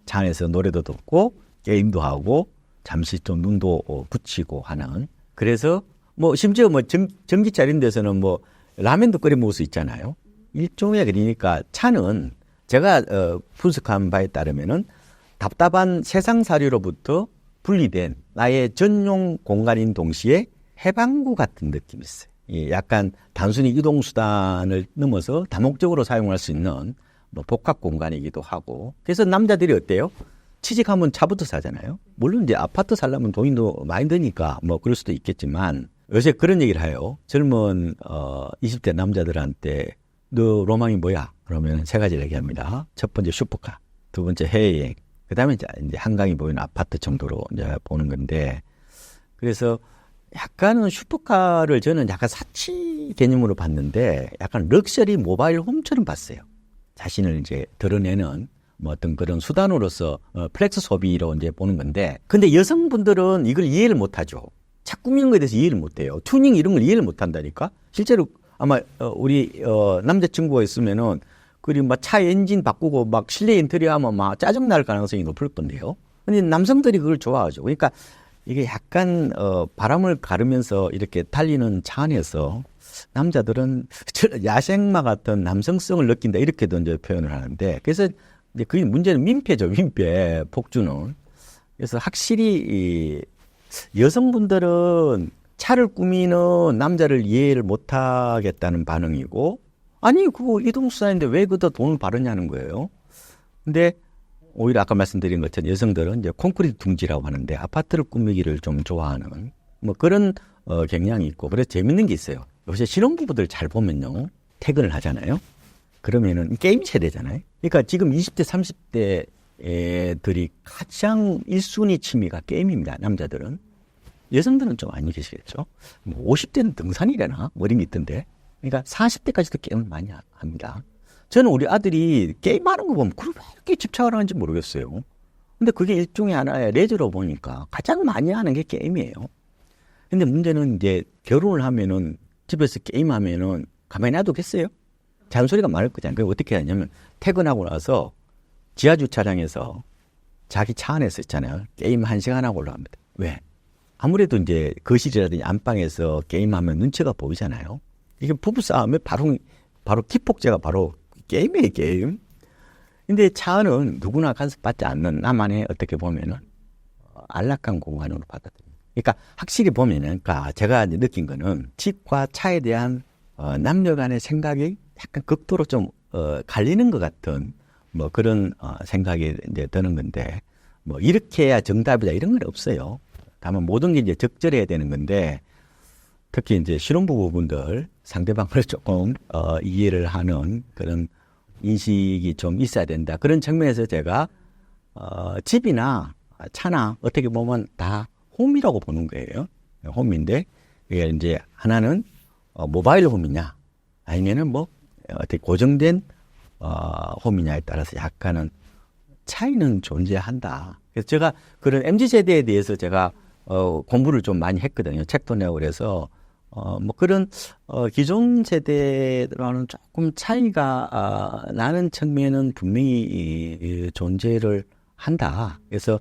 차 안에서 노래도 듣고 게임도 하고 잠시 좀 눈도 붙이고 하는. 그래서 뭐 심지어 뭐 전기차 이런 데서는 뭐 라면도 끓여 먹을 수 있잖아요. 일종의 그러니까 차는 제가 분석한 바에 따르면은 답답한 세상살이로부터 분리된 나의 전용 공간인 동시에 해방구 같은 느낌이 있어요. 약간 단순히 이동수단을 넘어서 다목적으로 사용할 수 있는 뭐 복합 공간이기도 하고. 그래서 남자들이 어때요? 취직하면 차부터 사잖아요. 물론 이제 아파트 살려면 돈이 더 많이 드니까 뭐 그럴 수도 있겠지만, 요새 그런 얘기를 해요. 젊은 20대 남자들한테 너 로망이 뭐야? 그러면 세 가지를 얘기합니다. 첫 번째 슈퍼카, 두 번째 해외여행, 그 다음에 이제 한강이 보이는 아파트 정도로 이제 보는 건데, 그래서 약간은 슈퍼카를 저는 약간 사치 개념으로 봤는데 약간 럭셔리 모바일 홈처럼 봤어요. 자신을 이제 드러내는 뭐 어떤 그런 수단으로서 플렉스 소비로 이제 보는 건데, 근데 여성분들은 이걸 이해를 못 하죠. 차 꾸미는 거에 대해서 이해를 못 해요. 튜닝 이런 걸 이해를 못 한다니까. 실제로 아마 우리 남자친구가 있으면은 그리 막 차 엔진 바꾸고 막 실내 인테리어 하면 막 짜증 날 가능성이 높을 건데요. 근데 남성들이 그걸 좋아하죠. 그러니까 이게 약간 바람을 가르면서 이렇게 달리는 차 안에서 남자들은 야생마 같은 남성성을 느낀다 이렇게도 이제 표현을 하는데, 그래서 이제 그게 문제는 민폐죠. 민폐 폭주는. 그래서 확실히 여성분들은 차를 꾸미는 남자를 이해를 못하겠다는 반응이고, 아니 그거 이동수단인데 왜 그다 돈을 바르냐는 거예요. 근데 오히려 아까 말씀드린 것처럼 여성들은 이제 콘크리트 둥지라고 하는데 아파트를 꾸미기를 좀 좋아하는 뭐 그런 경향이 있고. 그래서 재밌는 게 있어요. 요새 신혼부부들 잘 보면요, 퇴근을 하잖아요. 그러면은 게임 세대잖아요. 그러니까 지금 20대 30대 애들이 가장 1순위 취미가 게임입니다. 남자들은. 여성들은 좀 안 계시겠죠. 뭐 50대는 등산이래나 뭐 이런 게 있던데. 그러니까 40대까지도 게임을 많이 합니다. 저는 우리 아들이 게임하는 거 보면 그걸 왜 이렇게 집착을 하는지 모르겠어요. 근데 그게 일종의 하나의 레저로 보니까 가장 많이 하는 게 게임이에요. 근데 문제는 이제 결혼을 하면은 집에서 게임하면은 가만히 놔두겠어요? 잔소리가 많을 거잖아요. 그래서 어떻게 하냐면 퇴근하고 나서 지하주차장에서 자기 차 안에서 있잖아요. 게임 1시간 하고 올라갑니다. 왜? 아무래도 이제 거실이라든지 안방에서 게임하면 눈치가 보이잖아요. 이게 부부싸움에 바로 기폭제가 바로 게임이에요, 게임. 근데 차 안은 누구나 간섭받지 않는 나만의 어떻게 보면은 안락한 공간으로 받아들입니다. 그러니까 확실히 보면은, 그러니까 제가 느낀 거는 집과 차에 대한 남녀 간의 생각이 약간 극도로 좀 갈리는 것 같은 뭐 그런 생각이 이제 드는 건데, 뭐 이렇게 해야 정답이다 이런 건 없어요. 다만 모든 게 이제 적절해야 되는 건데, 특히 이제 신혼부부분들 상대방을 조금 이해를 하는 그런 인식이 좀 있어야 된다. 그런 측면에서 제가 집이나 차나 어떻게 보면 다 홈이라고 보는 거예요. 홈인데 이게 이제 하나는 모바일 홈이냐 아니면은 뭐 어떻게 고정된 홈이냐에 따라서 약간은 차이는 존재한다. 그래서 제가 그런 MZ세대에 대해서 제가 공부를 좀 많이 했거든요. 책도 내고 그래서 뭐 그런 기존 세대와는 조금 차이가 나는 측면은 분명히 존재를 한다. 그래서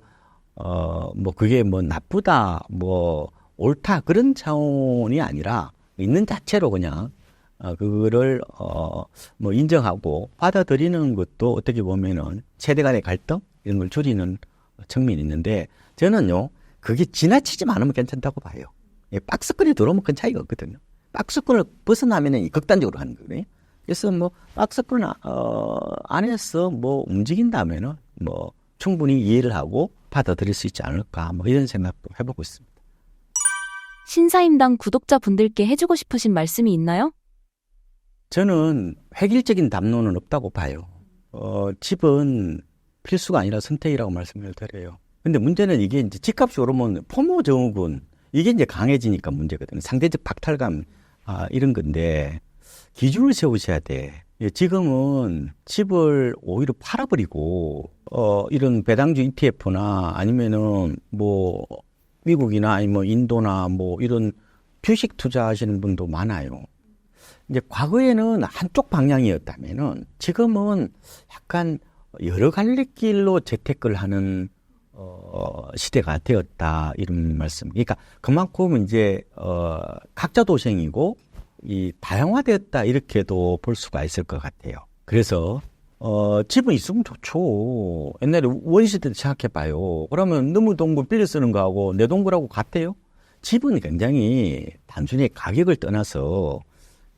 뭐 그게 뭐 나쁘다, 뭐 옳다 그런 차원이 아니라 있는 자체로 그냥 그거를 뭐 인정하고 받아들이는 것도 어떻게 보면은 세대 간의 갈등 이런 걸 줄이는 측면이 있는데, 저는요 그게 지나치지 않으면 괜찮다고 봐요. 박스권에 들어오면 큰 차이가 없거든요. 박스권을 벗어나면은 극단적으로 하는 거거든요. 그래서 뭐 박스권 안에서 뭐 움직인다면은 뭐 충분히 이해를 하고 받아들일 수 있지 않을까, 뭐 이런 생각도 해보고 있습니다. 신사임당 구독자분들께 해주고 싶으신 말씀이 있나요? 저는 획일적인 담론은 없다고 봐요. 집은 필수가 아니라 선택이라고 말씀을 드려요. 근데 문제는 이게 이제 집값이 오르면 포모 증후군 이게 이제 강해지니까 문제거든요. 상대적 박탈감 이런 건데 기준을 세우셔야 돼. 지금은 집을 오히려 팔아버리고 이런 배당주 ETF나 아니면은 뭐 미국이나 아니면 뭐 인도나 뭐 이런 주식 투자하시는 분도 많아요. 이제 과거에는 한쪽 방향이었다면은 지금은 약간 여러 갈래 길로 재테크를 하는 시대가 되었다 이런 말씀. 그러니까 그만큼 이제 각자 도생이고 이 다양화되었다 이렇게도 볼 수가 있을 것 같아요. 그래서 집은 있으면 좋죠. 옛날에 원시대 때 생각해봐요. 그러면 너무 동굴 빌려 쓰는 거하고 내 동굴하고 같아요? 집은 굉장히 단순히 가격을 떠나서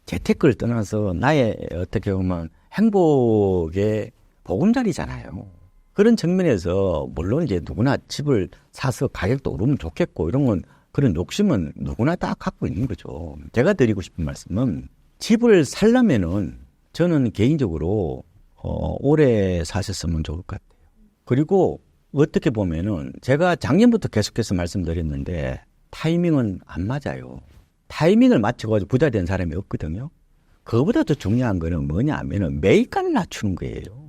재테크를 떠나서 나의 어떻게 보면 행복의 보금자리잖아요. 그런 측면에서 물론 이제 누구나 집을 사서 가격도 오르면 좋겠고 이런 건 그런 욕심은 누구나 다 갖고 있는 거죠. 제가 드리고 싶은 말씀은 집을 살려면은 저는 개인적으로 오래 사셨으면 좋을 것 같아요. 그리고 어떻게 보면은 제가 작년부터 계속해서 말씀드렸는데 타이밍은 안 맞아요. 타이밍을 맞춰가지고 부자 된 사람이 없거든요. 그거보다 더 중요한 거는 뭐냐 하면은 매입가를 낮추는 거예요.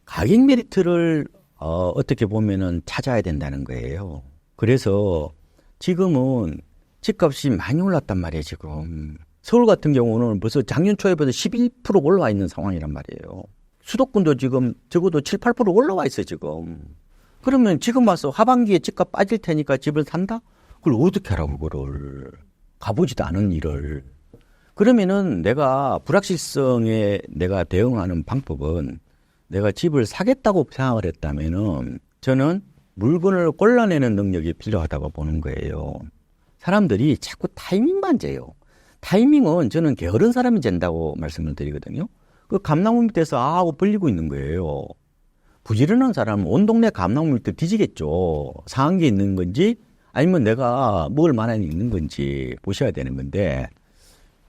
가격 메리트를 어떻게 보면은 찾아야 된다는 거예요. 그래서 지금은 집값이 많이 올랐단 말이에요, 지금. 서울 같은 경우는 벌써 작년 초에보다 11% 올라와 있는 상황이란 말이에요. 수도권도 지금 적어도 7, 8% 올라와 있어요, 지금. 그러면 지금 와서 하반기에 집값 빠질 테니까 집을 산다? 그걸 어떻게 하라고, 그거를. 가보지도 않은 일을. 그러면은 내가 불확실성에 내가 대응하는 방법은 내가 집을 사겠다고 생각을 했다면은 저는 물건을 골라내는 능력이 필요하다고 보는 거예요. 사람들이 자꾸 타이밍만 재요. 타이밍은 저는 게으른 사람이 잰다고 말씀을 드리거든요. 그 감나무 밑에서 하고 벌리고 있는 거예요. 부지런한 사람은 온 동네 감나무 밑에 뒤지겠죠. 상한 게 있는 건지 아니면 내가 먹을 만한 게 있는 건지 보셔야 되는 건데,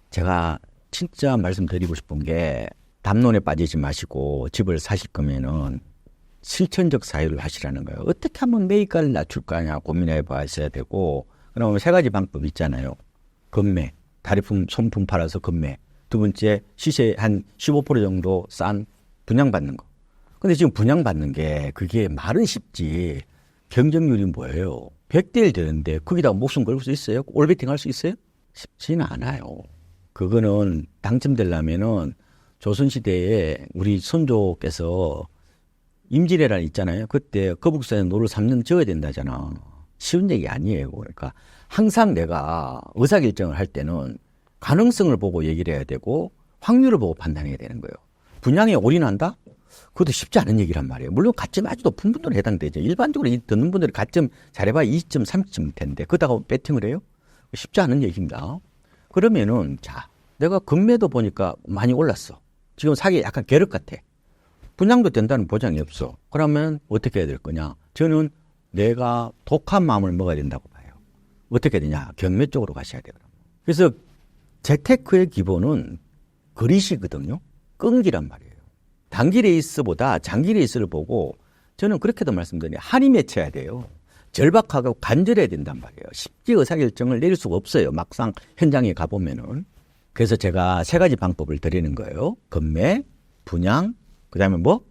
제가 진짜 말씀드리고 싶은 게 담론에 빠지지 마시고 집을 사실 거면은 실천적 사유를 하시라는 거예요. 어떻게 하면 매입가를 낮출 거냐 고민해 봐야 되고, 그러면 세 가지 방법 있잖아요. 금매, 다리품, 손품 팔아서 금매. 두 번째, 시세 한 15% 정도 싼 분양받는 거. 근데 지금 분양받는 게 그게 말은 쉽지 경쟁률이 뭐예요? 100대 1 되는데 거기다가 목숨 걸을 수 있어요? 올베팅 할 수 있어요? 쉽지는 않아요. 그거는 당첨되려면은 조선시대에 우리 선조께서 임진왜란 있잖아요. 그때 거북선에 노를 3년 지어야 된다잖아. 쉬운 얘기 아니에요. 그러니까 항상 내가 의사결정을 할 때는 가능성을 보고 얘기를 해야 되고 확률을 보고 판단해야 되는 거예요. 분양에 올인한다? 그것도 쉽지 않은 얘기란 말이에요. 물론 가점 아주 높은 분들은 해당되죠. 일반적으로 듣는 분들이 가점 잘해봐야 20점, 30점 텐데 그러다가 배팅을 해요? 쉽지 않은 얘기입니다. 그러면은 자, 내가 금매도 보니까 많이 올랐어. 지금 사기 약간 계륵 같아. 분양도 된다는 보장이 없어. 그러면 어떻게 해야 될 거냐? 저는 내가 독한 마음을 먹어야 된다고 봐요. 어떻게 되냐? 경매 쪽으로 가셔야 돼요. 그래서 재테크의 기본은 그릿이거든요. 끈기란 말이에요. 단기 레이스보다 장기 레이스를 보고 저는 그렇게도 말씀드려요. 한이 맺혀야 돼요. 절박하고 간절해야 된단 말이에요. 쉽게 의사결정을 내릴 수가 없어요. 막상 현장에 가보면은. 그래서 제가 세 가지 방법을 드리는 거예요. 금매, 분양, 그 다음에 뭐?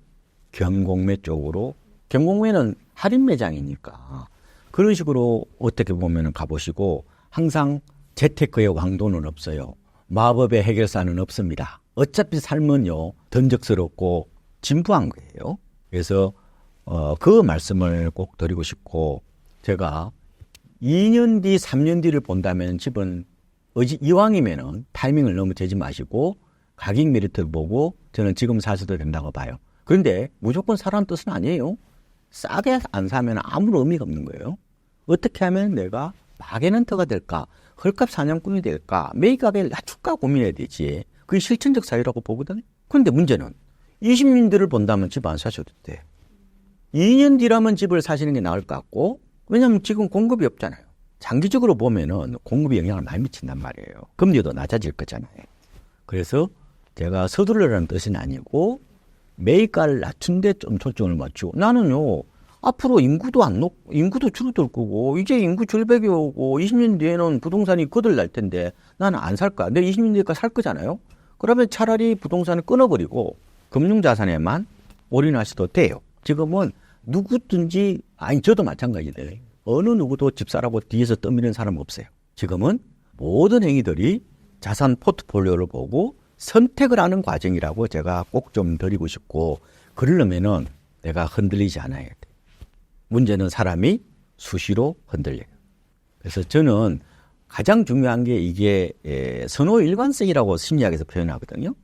경공매 쪽으로. 경공매는 할인 매장이니까. 그런 식으로 어떻게 보면 가보시고 항상 재테크의 왕도는 없어요. 마법의 해결사는 없습니다. 어차피 삶은요, 던적스럽고 진부한 거예요. 그래서 그 말씀을 꼭 드리고 싶고 제가 2년 뒤, 3년 뒤를 본다면 집은 이왕이면은 타이밍을 너무 재지 마시고 가격 메리트를 보고 저는 지금 사셔도 된다고 봐요. 그런데 무조건 사라는 뜻은 아니에요. 싸게 안 사면 아무런 의미가 없는 거예요. 어떻게 하면 내가 마개넌터가 될까? 헐값 사냥꾼이 될까? 매입가격을 낮출까 고민해야 되지. 그게 실천적 사유라고 보거든요. 그런데 문제는 20년 뒤를 본다면 집 안 사셔도 돼. 2년 뒤라면 집을 사시는 게 나을 것 같고 왜냐하면 지금 공급이 없잖아요. 장기적으로 보면은 공급이 영향을 많이 미친단 말이에요. 금리도 낮아질 거잖아요. 그래서 제가 서두르라는 뜻은 아니고 매입가를 낮춘 데 좀 초점을 맞추고 나는요 앞으로 인구도 줄어들 거고 이제 인구 절벽이 오고 20년 뒤에는 부동산이 거들날 텐데 나는 안 살 거야. 내가 20년 뒤니까 살 거잖아요. 그러면 차라리 부동산을 끊어버리고 금융자산에만 올인하셔도 돼요. 지금은 누구든지 저도 마찬가지예요. 어느 누구도 집사라고 뒤에서 떠미는 사람 없어요. 지금은 모든 행위들이 자산 포트폴리오를 보고 선택을 하는 과정이라고 제가 꼭 좀 드리고 싶고 그러려면은 내가 흔들리지 않아야 돼. 문제는 사람이 수시로 흔들려요. 그래서 저는 가장 중요한 게 이게 선호 일관성이라고 심리학에서 표현하거든요.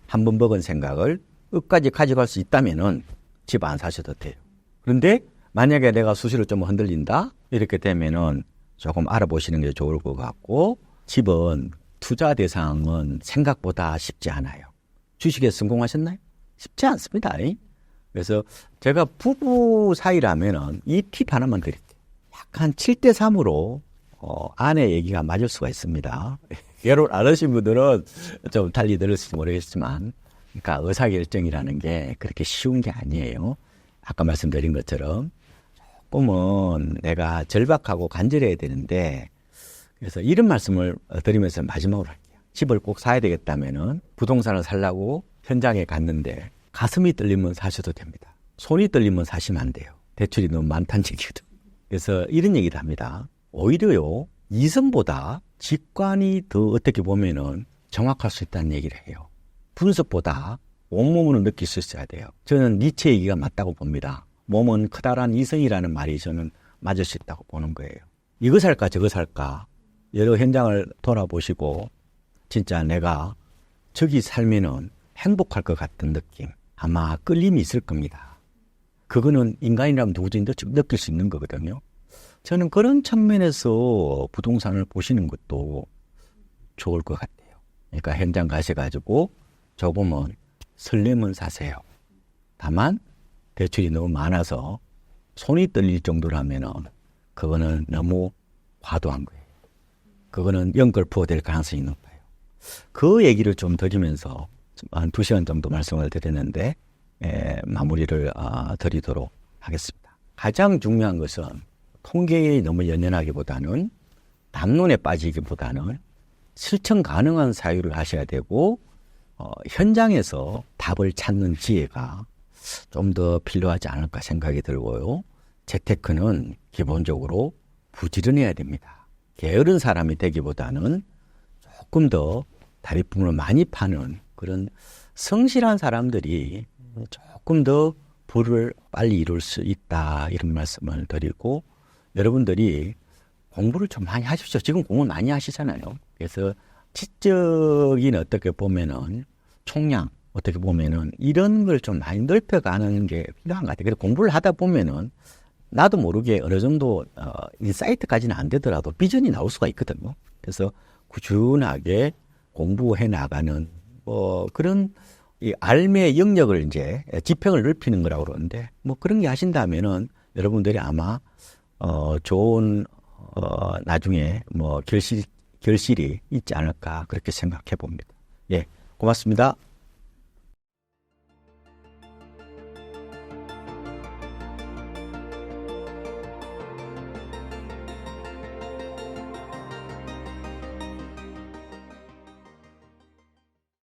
한 번 먹은 생각을 끝까지 가져갈 수 있다면은 집 안 사셔도 돼요. 그런데 만약에 내가 수시로 좀 흔들린다? 이렇게 되면은 조금 알아보시는 게 좋을 것 같고 집은 투자 대상은 생각보다 쉽지 않아요. 주식에 성공하셨나요? 쉽지 않습니다. 그래서 제가 부부 사이라면은 이 팁 하나만 드릴게요. 약간 7대3으로 아내 얘기가 맞을 수가 있습니다. 결혼 안 하신 분들은 좀 달리 들을지 모르겠지만 그러니까 의사결정이라는 게 그렇게 쉬운 게 아니에요. 아까 말씀드린 것처럼 조금은 내가 절박하고 간절해야 되는데 그래서 이런 말씀을 드리면서 마지막으로 할게요. 집을 꼭 사야 되겠다면은 부동산을 살려고 현장에 갔는데 가슴이 떨리면 사셔도 됩니다. 손이 떨리면 사시면 안 돼요. 대출이 너무 많다는 얘기거든. 그래서 이런 얘기를 합니다. 오히려요, 이성보다 직관이 더 어떻게 보면은 정확할 수 있다는 얘기를 해요. 분석보다 온몸으로 느낄 수 있어야 돼요. 저는 니체 얘기가 맞다고 봅니다. 몸은 커다란 이성이라는 말이 저는 맞을 수 있다고 보는 거예요. 이거 살까 저거 살까 여러 현장을 돌아보시고 진짜 내가 저기 살면은 행복할 것 같은 느낌 아마 끌림이 있을 겁니다. 그거는 인간이라면 누구든지 느낄 수 있는 거거든요. 저는 그런 측면에서 부동산을 보시는 것도 좋을 것 같아요. 그러니까 현장 가셔가지고 조금은 설레면 사세요. 다만 대출이 너무 많아서 손이 떨릴 정도라면은 그거는 너무 과도한 거예요. 그거는 연끌푸어 될 가능성이 높아요. 그 얘기를 좀 드리면서 한 2시간 정도 말씀을 드렸는데 마무리를 드리도록 하겠습니다. 가장 중요한 것은 통계에 너무 연연하기보다는 담론에 빠지기보다는 실천 가능한 사유를 하셔야 되고 현장에서 답을 찾는 지혜가 좀 더 필요하지 않을까 생각이 들고요. 재테크는 기본적으로 부지런해야 됩니다. 게으른 사람이 되기보다는 조금 더 다리품을 많이 파는 그런 성실한 사람들이 조금 더 부를 빨리 이룰 수 있다, 이런 말씀을 드리고, 여러분들이 공부를 좀 많이 하십시오. 지금 공부 많이 하시잖아요. 그래서 지적인 어떻게 보면은 총량 어떻게 보면은 이런 걸 좀 많이 넓혀가는 게 필요한 것 같아요. 그래서 공부를 하다 보면은 나도 모르게 어느 정도 인사이트까지는 안 되더라도 비전이 나올 수가 있거든요. 그래서 꾸준하게 공부해 나가는 그런 이 알매의 영역을 이제 지평을 넓히는 거라고 그러는데, 그런 게 하신다면은 여러분들이 아마 좋은 나중에 결실이 있지 않을까 그렇게 생각해 봅니다. 예, 고맙습니다.